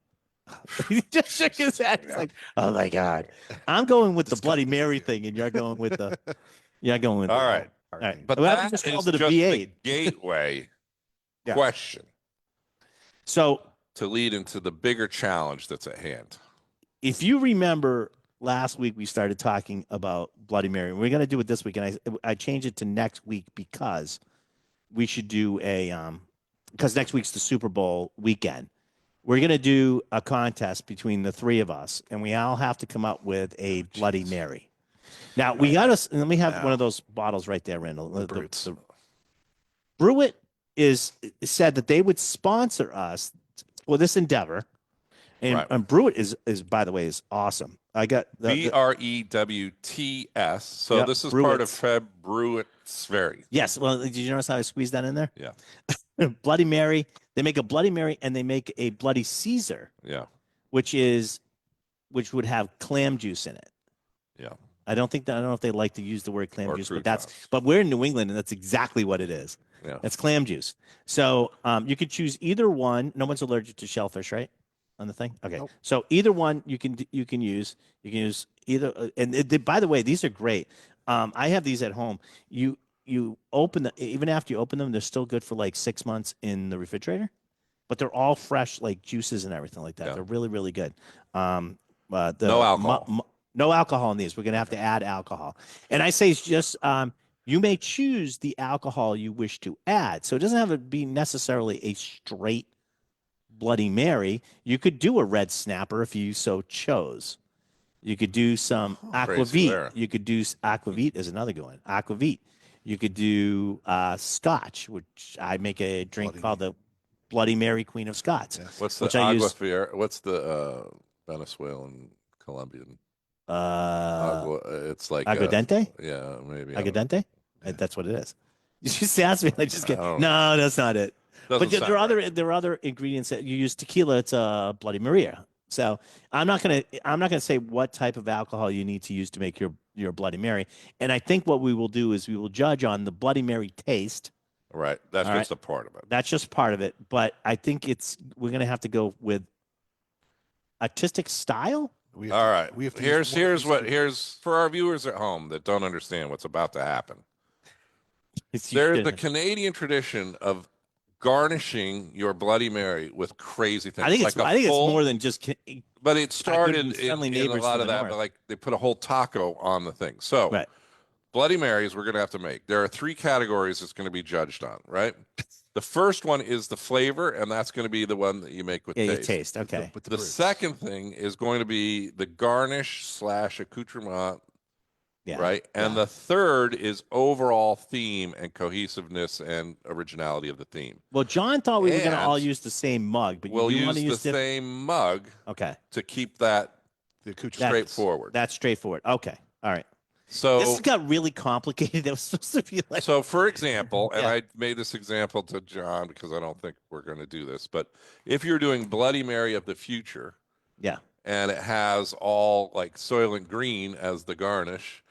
he just shook his head. He's like, oh my God. I'm going with the Just Bloody cut this Mary video. thing, and you're going with the All right. All right. But Well, I that just is called it a just V8. the gateway Yeah. question So to lead into the bigger challenge that's at hand. if you remember last week, we started talking about Bloody Mary. We're going to do it this week, and I changed it to next week because we should do because next week's the Super Bowl weekend. We're going to do a contest between the three of us, and we all have to come up with a Bloody Mary. Now, we got us, and let me have one of those bottles right there, Randall. The Brutes. Brewitt said that they would sponsor us for this endeavor. And, Right. and Brewitt is, by the way, is awesome. I got BREWTS. So Yep, this is part of Brewitt's. Feb Brewitzberry. yes. Well, did you notice how I squeezed that in there? Yeah. Bloody Mary. They make a Bloody Mary and they make a Bloody Caesar, Yeah. which would have clam juice in it. Yeah. I don't know if they like to use the word clam Or juice, crude but sauce. but we're in New England and that's exactly what it is. Yeah. It's clam juice. So you could choose either one. No one's allergic to shellfish, right? On the thing. Okay. Nope. So either one you can use. You can use either. By the way, these are great. I have these at home. You open them even after you open them, they're still good for like 6 months in the refrigerator, but they're all fresh, like juices and everything like that. Yeah. They're really, really good. No alcohol. No alcohol in these. We're gonna have to add alcohol. And I say it's just you may choose the alcohol you wish to add. So it doesn't have to be necessarily a straight Bloody Mary. You could do a Red Snapper if you so chose. You could do some Crazy aquavit. Larry. You could do aquavit is another good one. Aquavit. You could do Scotch, which I make a drink Bloody called the Bloody Mary Queen of Scots. Yes. What's the Which I use- Aguafier? What's the Venezuelan Colombian? It's like Aguadente? yeah, maybe. I don't- Aguadente? Yeah. That's what it is. You just asked me. I just get I don't- no. That's not it. doesn't But there sound are other right. there are other ingredients that you use. Tequila, it's a Bloody Maria. So I'm not gonna say what type of alcohol you need to use to make your your Bloody Mary. And I think what we will do is we will judge on the Bloody Mary taste. Right. That's All just a part of it. That's just part of it. But I think we're going to have to go with artistic style. We All right. We have to use Here's for our viewers at home that don't understand what's about to happen. There's the Canadian tradition of garnishing your Bloody Mary with crazy things. I think it's more than just. But it started in friendly a neighbors lot to of the that. north. But like they put a whole taco on the thing. So Right. Bloody Marys we're going to have to make. There are 3 categories it's going to be judged on, right? The first one is the flavor, and that's going to be the one that you make with Yeah, taste. your taste. Okay. with The second thing is going to be the garnish / accoutrement, Yeah. right? And the third is overall theme and cohesiveness and originality of the theme. Well, John thought we were going to all And use the same mug, but We'll you want to use use the same mug Okay. to keep that the accoutrement. straightforward. That's straightforward. Okay. All right. So This got really complicated. That was supposed to be like. So, for example, and Yeah. I made this example to John because I don't think we're going to do this, but if you're doing Bloody Mary of the future, Yeah. and it has all like Soylent Green as the garnish,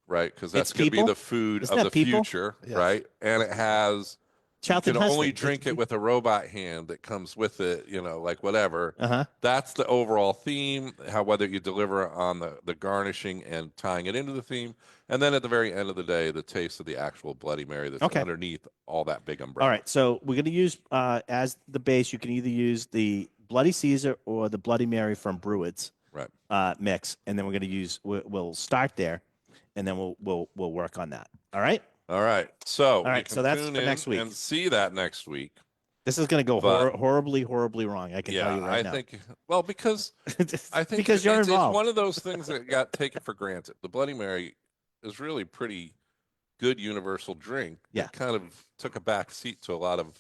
right? Because that's It's going to be people? the food Isn't of that the people? future, Yes. right? And it has you Charlton can only Heston. drink it with a robot hand that comes with it, like whatever. Uh-huh. That's the overall theme, how whether you deliver on the garnishing and tying it into the theme. And then at the very end of the day, the taste of the actual Bloody Mary that's Okay. underneath all that big umbrella. All right. So we're going to use as the base. You can either use the Bloody Caesar or the Bloody Mary from Bruids Right. mix, and then we're going to use. We'll start there, and then we'll work on that. All right. All right. So, right, you can so that's tune for in next week. and see that next week. This is going to go But- horribly wrong. I can tell you right I now. think, well, because I think because you're it's involved. one of those things that got taken for granted. The Bloody Mary is really pretty good universal drink. Yeah. It kind of took a back seat to a lot of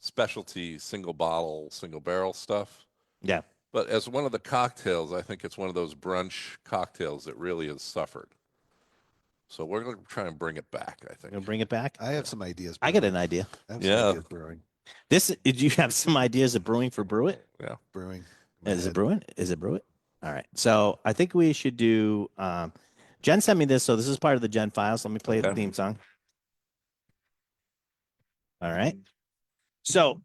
specialty single bottle, single barrel stuff. Yeah. But as one of the cocktails, I think it's one of those brunch cocktails that really has suffered. So we're going to try and bring it back, I think. Gonna bring it back. I have some ideas. I got an idea. I have some Yeah. ideas brewing. Did you have some ideas of brewing for Brew It? Brewing. in my Is it head. brewing? Is it Brew It? All right. So I think we should do. Jen sent me this, so this is part of the Jen files. Let me play the Okay. theme song. All right. So,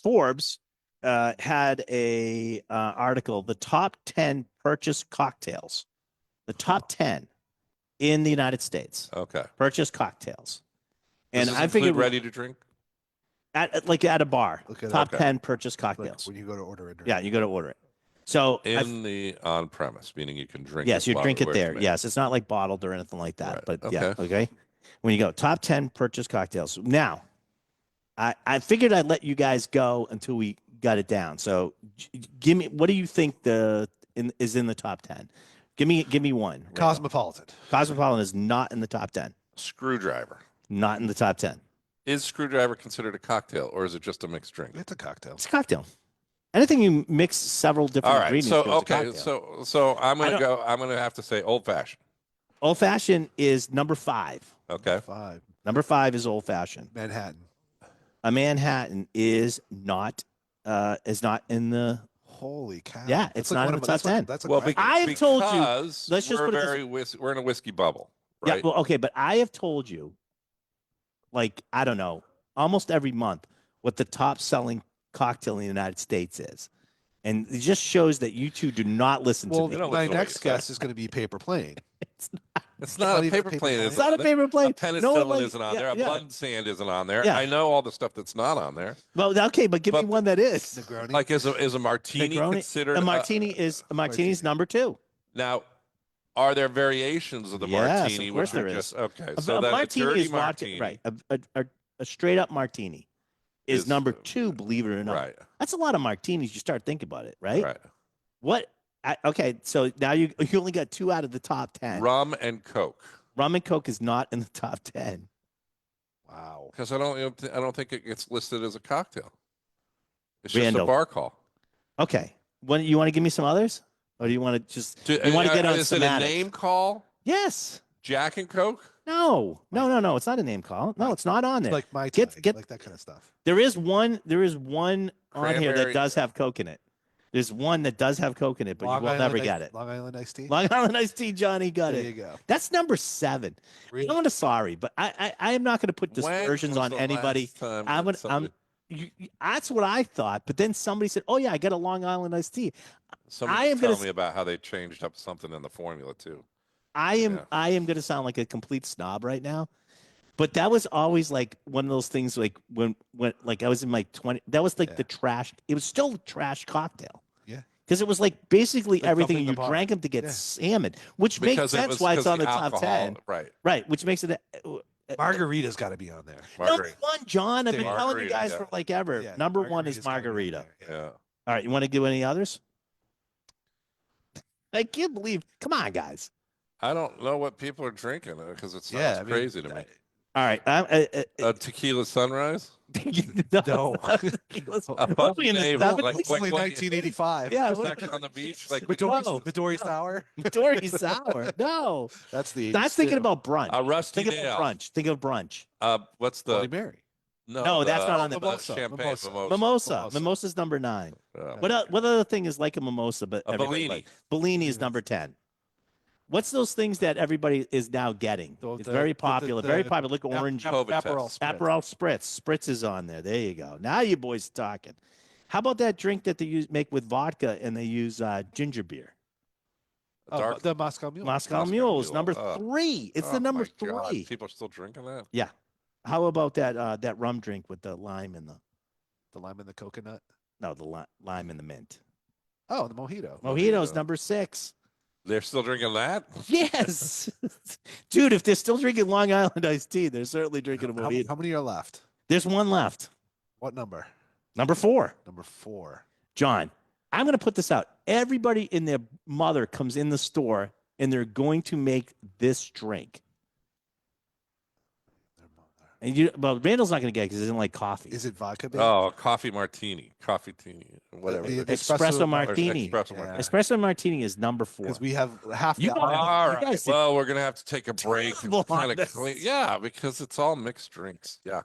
Forbes had a article: the top 10 purchased cocktails, the top 10 in the United States Okay. purchased cocktails, Does and this I include figured ready to drink. at a bar, Look at top Okay. 10 purchased Like cocktails. when you go to order it. Yeah, you got to order it. So I In the on premise, meaning you can drink yes, it. you while drink it we're there. made. Yes, it's not like bottled or anything like that. Right, But yeah, okay. okay. When you go top 10 purchase cocktails. Now, I figured I'd let you guys go until we got it down. So give me, what do you think is in the top 10? Give me one. Randall. Cosmopolitan. Cosmopolitan is not in the top 10. Screwdriver. Not in the top 10. Is screwdriver considered a cocktail, or is it just a mixed drink? It's a cocktail. It's a cocktail. Anything you mix several different All right. ingredients. So goes to okay. cocktail. So I'm I gonna don't- go. I'm gonna have to say old fashioned. Old fashioned is number 5. Okay. 5. Number 5 is old fashioned. Manhattan. A Manhattan is not in the. Holy cow. Yeah, That's it's like not one in of the my- that's top like- 10. That's like Well, my- I have told you- because let's just we're put it this- very we're in a whiskey bubble, right? Yeah, well, okay, but I have told you, like, I don't know, almost every month what the top selling cocktail in the United States is. And it just shows that you two do not listen well, to me. don't my listen to what next you say. guest is going to be paper plane. it's not not a even paper paper plane. plane. It's not a paper plane. A No one penicillin like- isn't on yeah, there. A yeah. blood sand isn't on there. Yeah. I know all the stuff that's not on there. Well, okay, but give me But- one that is. Negroni. Like is a martini Negroni- considered A martini is a martini's number 2. now? Are there variations of the Yes, martini? of course which are there just is. okay. A, So a then martini a dirty is vodka, martini, right? A straight up martini is Is, number 2. Believe it or not, Right. that's a lot of martinis. You start thinking about it, right? Right. What? Okay, so now you only got 2 out of the top 10. Rum and Coke. Rum and Coke is not in the top 10. Wow. Because I don't think it gets listed as a cocktail. It's just Randall. a bar call. Okay, when you want to give me some others, or do you want to just you want to get on Is it a semantics? name call? Yes. Jack and Coke? No. It's not a name call. No, it's not on there. Like my Get- time, get- like that kind of stuff. There is one on here that Cranberry. does have Coke in it. There's one that does have Coke in it, but you will never get it. Long Island iced tea. Long Island iced tea, Johnny got There it. you go. That's number 7. Really? I'm sorry, but I am not going to put When dispersions was on the anybody. last time I'm that gonna, somebody, that's what I thought, but then somebody said, "Oh yeah, I got a Long Island iced tea." somebody I am tell gonna me about how they changed up something in the formula too. I Yeah. am going to sound like a complete snob right now, but that was always like one of those things. Like when like I was in my 20, that was like Yeah. the trash. It was still a trash cocktail. Yeah. Because it was like basically Like everything. bumping the You bar. drank them to get Yeah. salmon, which makes Because it sense was why it's 'cause on the top alcohol, 10. right? Right, which makes it Margarita's got to be on there. number Margarita. 1, John. I've been telling you Margarita, guys yeah. for like ever. Yeah, Number 1 is margarita's gotta be on margarita. there, Yeah. All right, you want to do any others? I can't believe. Come on, guys. I don't know what people are drinking because it sounds Yeah, I mean, crazy to me. All right, A tequila sunrise? No. A Probably in the Dave, 70s. like, It's only what- 1985. Yeah, Sex on the beach? Like Midori, No. Midori Sour. Dory sour. No, That's the. that's thinking about brunch. a rusty Think of nail. brunch. Think of brunch. What's Bloody the Mary. No, that's not on the Mimosa. champagne Mimosa. mimosa. Mimosa. Mimosa's number 9. Yeah. What other thing is like a mimosa? But A everybody Bellini. likes? Bellini is number 10. What's those things that everybody is now getting? It's very popular. Very popular. Look, orange. COVID Aperol test. Spritz. Aperol Spritz. Spritz is on there. There you go. Now you boys talking. How about that drink that they make with vodka and they use ginger beer? Dark The Moscow Mule. Moscow Moscow Mule is Mule. number Oh. 3. It's the Oh, number my God. 3. People are still drinking that? Yeah. How about that rum drink with the lime and The lime and the coconut. the lime and the mint? Oh, the mojito. Mojito's Mojito. number 6. They're still drinking that? Yes, dude. If they're still drinking Long Island iced tea, they're certainly drinking a How mojito. many are left? There's one left. What number? Number 4. Number 4. John, I'm going to put this out. Everybody and their mother comes in the store and they're going to make this drink. And well, Randall's not going to get it because he doesn't like coffee. Is it vodka based? Oh, coffee martini. Coffee teeny. Whatever. The Espresso Or martini. Espresso Yeah. martini. Espresso martini is number 4. Because we have half You the got- aisle. All You right. guys did Well, we're gonna have to take a break and terrible on kind of this. clean. Yeah, because it's all mixed drinks. Yuck.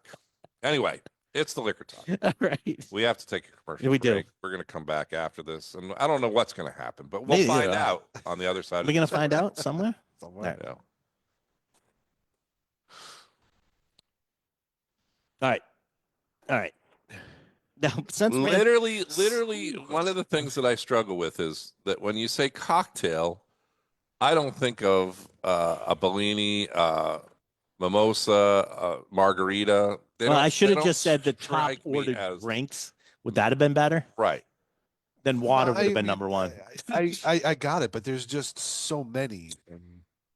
Anyway, it's the liquor talk. All right. We have to take a commercial Yeah, we do. break. We're gonna come back after this, and I don't know what's gonna happen, but we'll Maybe, find yeah. out on the other side. Are we going to find out somewhere? Somewhere. Yeah. All right. All right. Now, since Rand- Literally, one of the things that I struggle with is that when you say cocktail, I don't think of a Bellini, mimosa, margarita. They well, don't- I should they have don't just said the top strike me ordered as- drinks. Would that have been better? Right. Then water No, would have I been mean, number 1. I got it, but there's just so many, and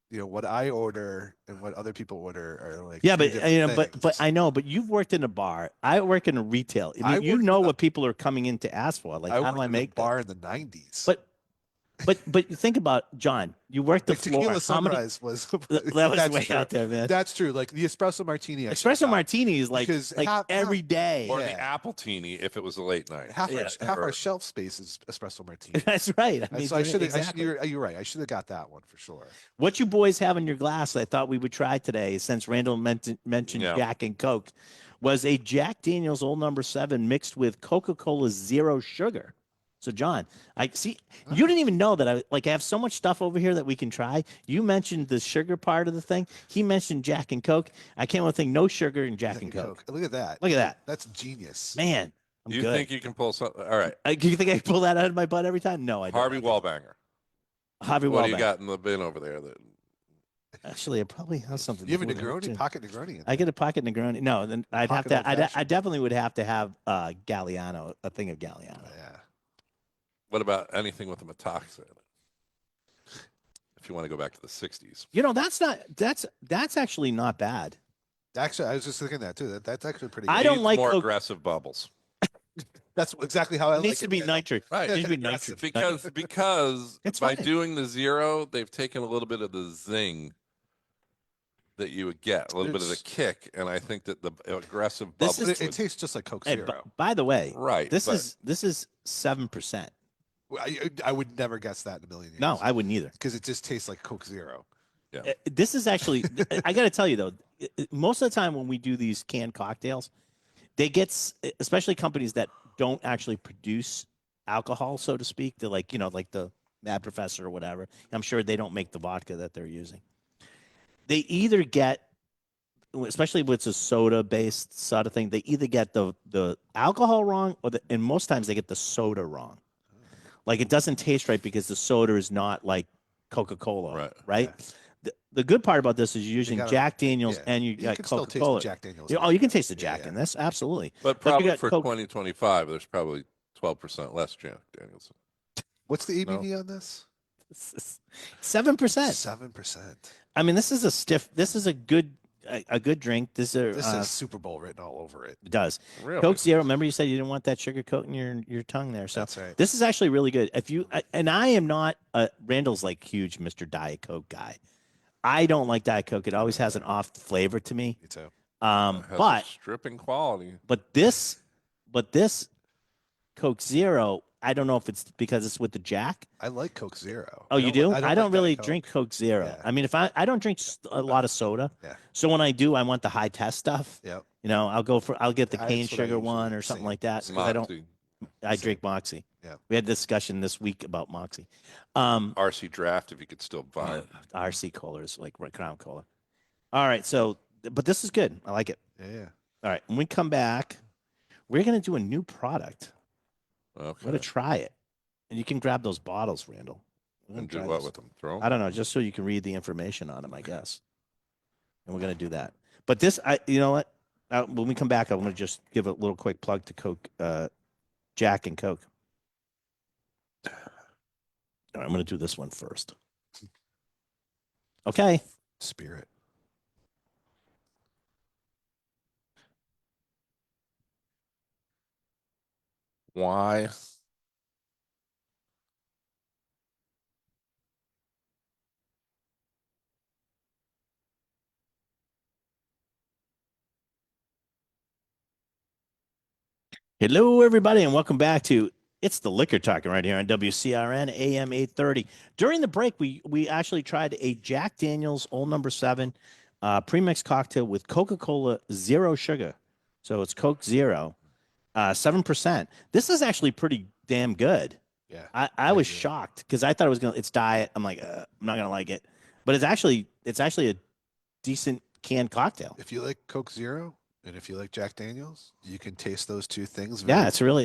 what I order and what other people order are like. Yeah, two but different but things. I know, but you've worked in a bar. I work in a retail. I I mean, you worked know in a- what people are coming in to ask for. Like, how worked do I in a make bar this? in the '90s? But think about John. You worked the like floor. tequila How many? sunrise was. That was that's way true. out there, man. That's true. Like the espresso martini. I should've Espresso got. martini is like Because like half- every day. Or Yeah. the apple teeny if it was a late night. Half, Yeah. half Or- our shelf space is espresso martini. That's right. I mean, So I should have. exactly. You're right. I should have got that one for sure. What you boys have in your glass, I thought we would try today, since Randall mentioned Yeah. Jack and Coke, was a Jack Daniel's Old Number 7 mixed with Coca-Cola Zero Sugar. So, John, I see you didn't even know that I have so much stuff over here that we can try. You mentioned the sugar part of the thing. He mentioned Jack and Coke. I can't think no sugar in Jack and Coke. Look at that. Look at that, That's genius. man. I'm You good. think you can pull something? All right. Do you think I can pull that out of my butt every time? No, I don't. Harvey Wallbanger. Harvey What do you Wallbanger. got in the bin over there? That Actually, I probably have something. You have a to do with it, Negroni, too. pocket Negroni. I get a pocket Negroni. No, then I'd have Pocket to. I old-fashioned. definitely would have to have Galliano, a thing of Galliano. Yeah. what about anything with a Metaxa in it? If you want to go back to the 60s. You know, that's actually not bad. Actually, I was just thinking that too. That's actually pretty. I good. don't Needs like more Coke. aggressive bubbles. That's exactly how I It like needs to be yeah. nitric. Right. It needs to be Yes, nitric. Because It's by fine. doing the zero, they've taken a little bit of the zing that you would get, a little bit of the It's- kick, and I think that the aggressive This bubbles. It, it would- tastes just like Coke Hey, Zero. by the way, right. this but is 7%. I would never guess that in a million years. No, I wouldn't either. because it just tastes like Coke Zero. This is actually. I got to tell you though, most of the time when we do these canned cocktails, they get, especially companies that don't actually produce alcohol, so to speak. They're like, like the Mad Professor or whatever. I'm sure they don't make the vodka that they're using. They either get, especially if it's a soda based sort of thing, they either get the alcohol wrong and most times they get the soda wrong. Like it doesn't taste right because the soda is not like Coca-Cola, right? The good part about this is you're using Jack Daniels and you got Coca-Cola. Jack Daniels. Oh, you can taste the Jack in this, absolutely. But probably for 2025, there's probably 12% less Jack Daniels. What's the ABV on this? 7%. 7%. I mean, this is a good drink. This is Super Bowl written all over it. It does. Really? Coke Zero. Remember you said you didn't want that sugar coat in your tongue there. So that's right. This is actually really good. And I am not Randall's like huge Mr. Diet Coke guy. I don't like Diet Coke. It always has an off flavor to me. Me too. But stripping quality. But this Coke Zero, I don't know if it's because it's with the Jack. I like Coke Zero. Oh, you do? I don't like really Coke. drink Coke Zero. Yeah. I mean, if I don't drink a lot of soda. Yeah. So when I do, I want the high test stuff. Yep. I'll get the That's cane what I sugar one usually or something see. like that. Moxie. I drink Moxie. Yeah. We had a discussion this week about Moxie. RC Draft, if you could still buy it. RC Cola is like Crown Cola. All right. So, but this is good. I like it. Yeah. All right. When we come back, we're going to do a new product. Okay. We're going to try it. And you can grab those bottles, Randall. And do what with them? Throw them? I don't know, just so you can read the information on them, I guess. And we're going to do that. But this, you know what? When we come back, I'm going to just give a little quick plug to Coke, Jack and Coke. All right, I'm going to do this one first. Okay. Spirit. Why? Hello, everybody, and welcome back to It's the Liquor Talking right here on WCRN AM 830. During the break, we actually tried a Jack Daniels Old No. 7 premix cocktail with Coca-Cola Zero Sugar. So it's Coke Zero, 7%. This is actually pretty damn good. Yeah. I was shocked because I thought it's diet. I'm like, I'm not gonna like it, but it's actually a decent canned cocktail. If you like Coke Zero and if you like Jack Daniels, you can taste those two things. Yeah, it's really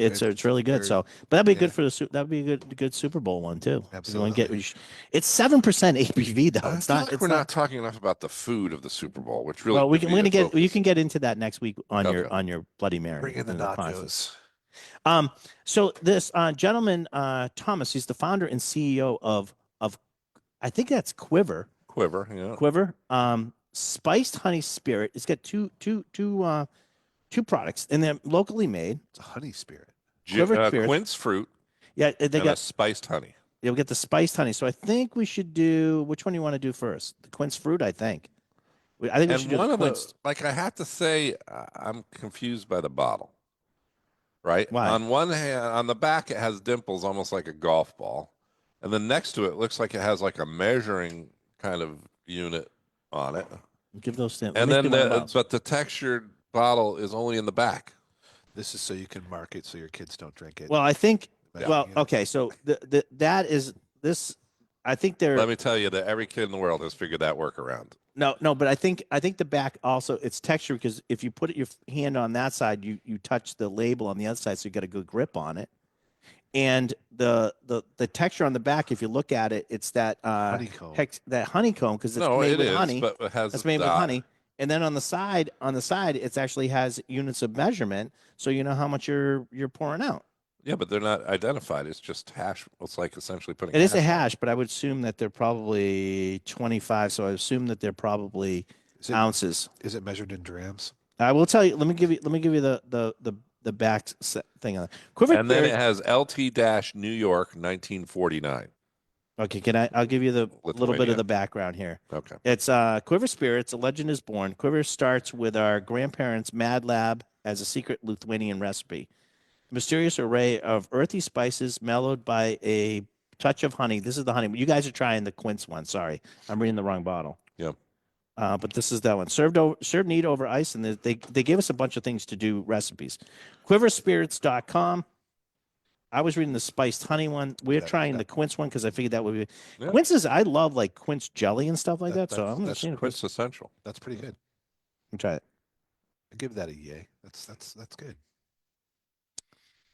good. So, but that'd be good for that'd be a good Super Bowl one too. Absolutely. It's 7% ABV though. It's not. We're not talking enough about the food of the Super Bowl, which really. Well, you can get into that next week on your Bloody Mary. Bring in the nachos. So this gentleman, Thomas, he's the founder and CEO of I think that's Quiver. Quiver, yeah. Quiver. Spiced honey spirit. It's got two products, and they're locally made. It's a honey spirit. Quince fruit. Yeah, they got spiced honey. You'll get the spiced honey. So I think we should do which one do you want to do first? The quince fruit, I think. I think we should do the quince. Like I have to say, I'm confused by the bottle. Right? Why? On one hand, on the back, it has dimples almost like a golf ball. And then next to it looks like it has like a measuring kind of unit on it. Give those to him. And then, but the textured bottle is only in the back. This is so you can mark it so your kids don't drink it. Well, I think, Yeah. okay. So that is this, I think they're. Let me tell you that every kid in the world has figured that workaround. No, but I think the back also it's texture because if you put your hand on that side, you touch the label on the other side, so you got a good grip on it. And the texture on the back, if you look at it, it's that honeycomb. That honeycomb because it's made with honey. But it has it's made with honey. And then on the side, it actually has units of measurement, so you know how much you're pouring out. Yeah, but they're not identified. It's just hash. It's like essentially putting. It is a hash, but I would assume that they're probably 25. So I assume that they're probably ounces. Is it measured in drams? I will tell you. Let me give you the back thing on it. Quiver. And then it has LT-New York 1949. Okay, I'll give you the little bit of the background here. Okay. It's Quiver Spirits, a legend is born. Quiver starts with our grandparents' Mad Lab as a secret Lithuanian recipe. Mysterious array of earthy spices mellowed by a touch of honey. This is the honey. You guys are trying the quince one. Sorry, I'm reading the wrong bottle. Yep. But this is that one. Served neat over ice, and they gave us a bunch of things to do recipes. Quiverspirits.com. I was reading the spiced honey one. We're That- trying that- the quince one because I figured that would be Yeah. quince is. I love like quince jelly and stuff like that. So I'm gonna that's see if Quince essential. That's pretty good. try it. I give that a yay. That's good.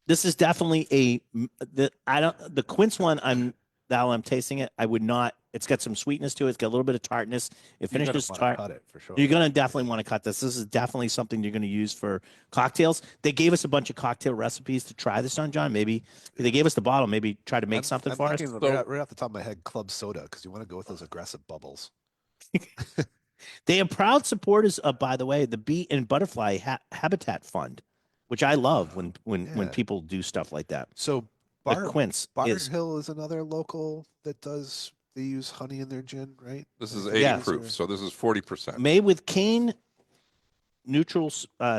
This is definitely the quince one. Now I'm tasting it. I would not. It's got some sweetness to it. It's got a little bit of tartness. It You're gonna finishes wanna tart. cut it for sure. You're gonna definitely want to cut this. This is definitely something you're gonna use for cocktails. They gave us a bunch of cocktail recipes to try this on, John. Maybe if they gave us the bottle. Maybe try to make something I'm for us. thinking So- right off the top of my head, club soda, because you want to go with those aggressive bubbles. They are proud supporters of, by the way, the Bee and Butterfly Habitat Fund, which I love when Yeah. people do stuff like that. So The Bar quince Bard is Hill is another local that does. They use honey in their gin, right? This is Like 80 Yeah. these proof, are- so this is 40%. made with cane, neutral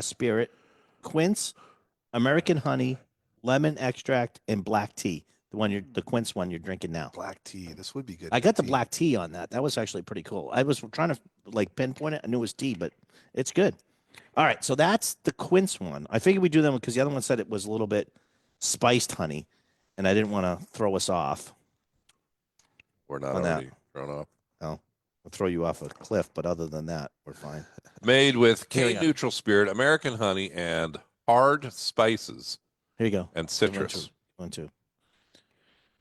spirit, quince, American honey, lemon extract, and black tea. The quince one you're drinking now. Black tea. This would be good. I with got the tea. black tea on that. That was actually pretty cool. I was trying to like pinpoint it. I knew it was tea, but it's good. All right, so that's the quince one. I figured we'd do that one because the other one said it was a little bit spiced honey, and I didn't want to throw us off. We're not on that. already thrown off. I'll throw you off a cliff, but other than that, we're fine. Made with Here we cane go. neutral spirit, American honey, and hard spices Here you go. and Give one, citrus. two. 1, 2.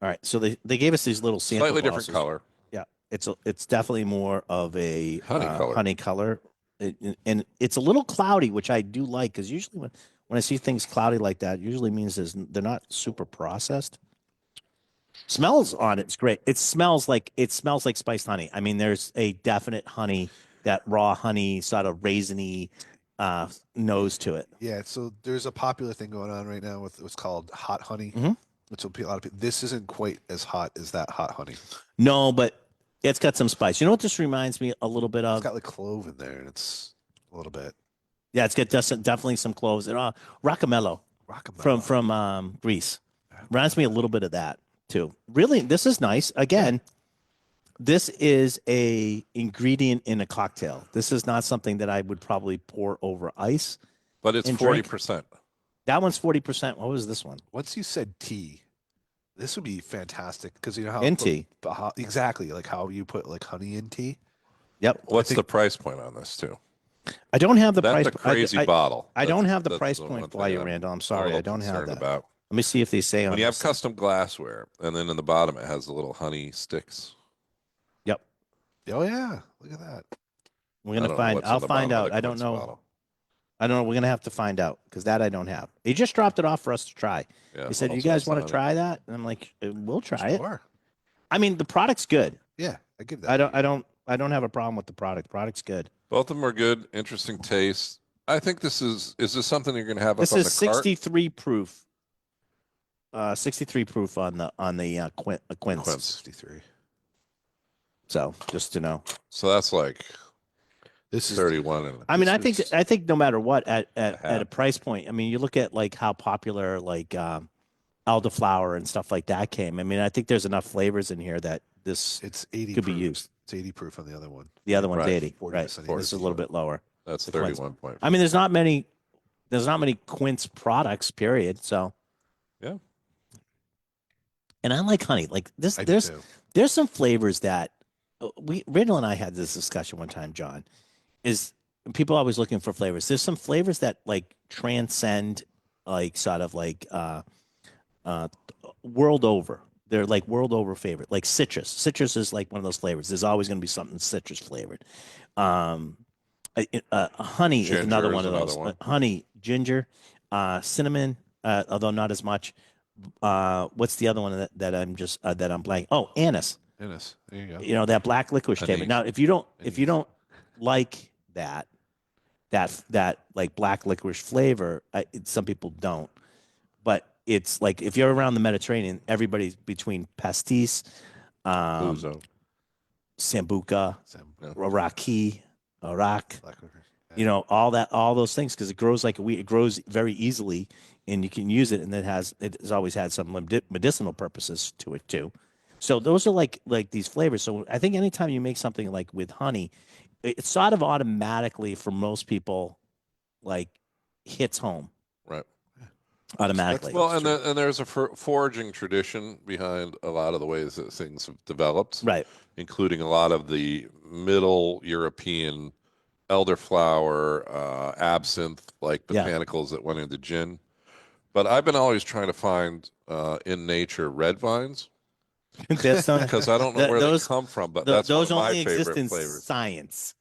All right, so they gave us these little sample Slightly different glasses. color. Yeah, it's definitely more of a Honey color. And it's a little cloudy, which I do like because usually when I see things cloudy like that, usually means they're not super processed. Smells on it's great. It smells like spiced honey. I mean, there's a definite honey, that raw honey sort of raisiny nose to it. Yeah. So there's a popular thing going on right now with what's called hot honey. Mhm. Which will be a lot of people. This isn't quite as hot as that hot honey. No, but it's got some spice. You know what this reminds me a little bit It's of? got like clove in there, and it's a little bit Yeah, it's got definitely some cloves. And rockamello rockamello. from Greece. Reminds me a little bit of that too. Really, this is nice. Again, this is a ingredient in a cocktail. This is not something that I would probably pour over ice. But it's And drink. 40%. That one's 40%. What was this one? Once you said tea, this would be fantastic because you know how In tea. exactly like how you put like honey in tea. Yep. What's think- the price point on this too? I don't have the That's price. a crazy I bottle. I don't That's- have the that's price the point one for thing you, I'm Randall. I'm a sorry. I little don't have concerned that. About. Let me see if they say on When you have this. custom glassware, and then in the bottom it has the little honey sticks. Yep. Oh yeah, look at that. We're I gonna don't know find. what's in I'll the find bottom out. of the I don't Quince know. bottle. I don't know. We're gonna have to find out because that I don't have. He just dropped it off for us to try. Yeah, He said, what "You else guys is want to on it? try that?" And I'm like, "We'll try it." Sure. I mean, the product's good. Yeah, I give that. I don't have a problem with the product. Product's good. Both of them are good, interesting taste. I think this is this something you're going to have This up on is the cart? 63 proof. 63 proof on the quince. Quince 53. So just to know. So that's like This is 31. And I mean, This I think no matter what at a half. price point. I mean, you look at like how popular like elderflower and stuff like that came. I mean, I think there's enough flavors in here that this it's 80 could be proof. used. It's 80 proof on the other one. the other one's Right. 80. 40% Right. each. This is a little bit lower. that's the Quince. 31 I mean, there's not many quince products, period. So Yeah. And I like honey. Like this, I do too. there's some flavors that Randall and I had this discussion one time, John, is people always looking for flavors. There's some flavors that like transcend like sort of like world over. They're like world over favorite, like citrus. Citrus is like one of those flavors. There's always going to be something citrus flavored. Honey is Ginger another is one of another those. one. Honey, ginger, cinnamon, although not as much. What's the other one that I'm just that I'm blank? Oh, anise. Ennis. There you go. You know, that black licorice flavor. Anise. Now, if you don't like that like black licorice flavor, some people don't. But it's like if you're around the Mediterranean, everybody's between pastis, Ouzo. sambuca, Yeah. arak, Black licorice. you know, all those things because it grows like a weed. It grows very easily, and you can use it, and it has always had some medicinal purposes to it too. So those are like these flavors. So I think anytime you make something like with honey, it sort of automatically for most people like hits home. Right. automatically. Well, and true. there's a foraging tradition behind a lot of the ways that things have developed, Right. including a lot of the Middle European elderflower, absinthe, like Yeah. botanicals that went into gin. But I've been always trying to find in nature red vines That's not, because I don't know where those they come from, but that's one those of my only exist favorite in flavors. science.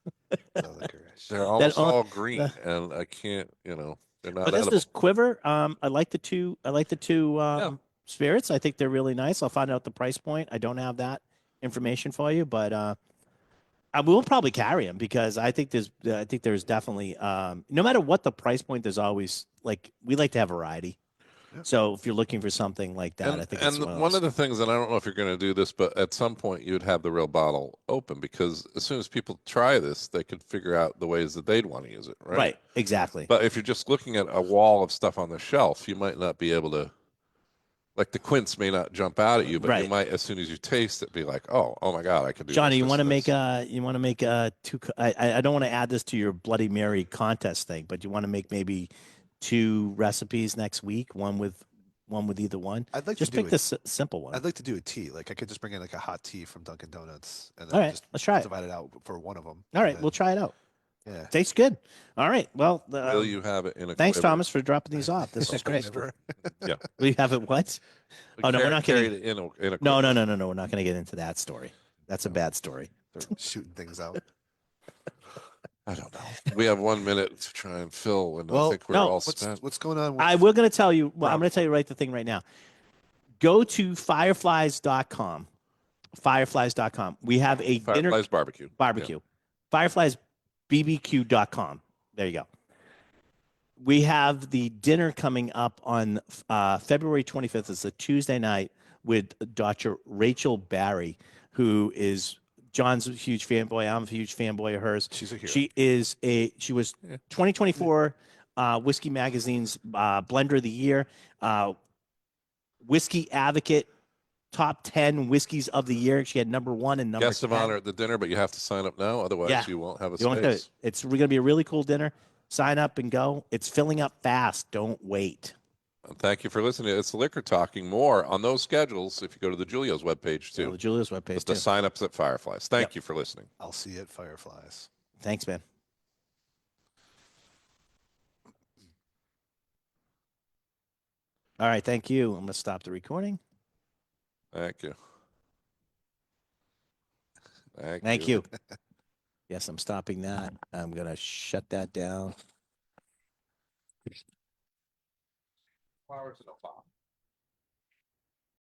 No licorice. They're almost on- all green, and I can't, they're not But this edible. is Quiver. I like the two. I like the two Yeah. spirits. I think they're really nice. I'll find out the price point. I don't have that information for you, but I will probably carry them because I think there's definitely no matter what the price point, there's always like we like to have variety. Yeah. So if you're looking for something like that, And, I think it's one of the things, and I don't know if you're going to do this, but at some point you'd have the real bottle open because as soon as people try this, they could figure out the ways that they'd want to use it, right? right, exactly. But if you're just looking at a wall of stuff on the shelf, you might not be able to, like the quince may not jump out at you, but you Right. might, as soon as you taste it, be like, oh my God, I can do Johnny, this, you this, want to and make this. you want to make two. I don't want to add this to your Bloody Mary contest thing, but you want to make maybe two recipes next week, one with either one. I'd like Just to do pick it. this simple one. I'd like to do a tea. Like I could just bring in like a hot tea from Dunkin' Donuts and All then right, just let's try it. divide it out for one of them. All right, we'll try it out. Yeah. Tastes good. All right. Well, Will you have it in a thanks, quiver? Thomas, for dropping these off. This is great. Quiver. We have it what? We Oh, no, we're car- not carried getting- it in a No, quiver. no. We're not going to get into that story. That's a bad story. They're shooting things out. I don't know. We have 1 minute to try and fill, and I Well, think we're no, all spent. What's going on? With, I will going to tell you. Well, I'm Rob. going to tell you right the thing right now. Go to fireflies.com. Fireflies.com. We have a dinner Fireflies barbecue. barbecue. Firefliesbbq.com. There you go. We have the dinner coming up on February 25th. It's a Tuesday night with Dr. Rachel Barry, who is John's a huge fanboy. I'm a huge fanboy of hers. She's a hero. She was 2024 Whiskey Magazine's Blender of the Year, Whiskey Advocate, top 10 whiskeys of the year. She had number 1 and number Guest of 10. honor at the dinner, but you have to sign up now. Otherwise, Yeah. you won't have a You want to, space. it's going to be a really cool dinner. Sign up and go. It's filling up fast. Don't wait. And thank you for listening. It's Liquor Talking. More on those schedules if you go to the Julio's webpage, Yeah, too. the Julia's webpage, With the too. sign-ups at Fireflies. Thank Yep. you for listening. I'll see you at Fireflies. Thanks, man. All right. Thank you. I'm going to stop the recording. Thank you. Thank you. Yes, I'm stopping that. I'm going to shut that down. Flowers in a box.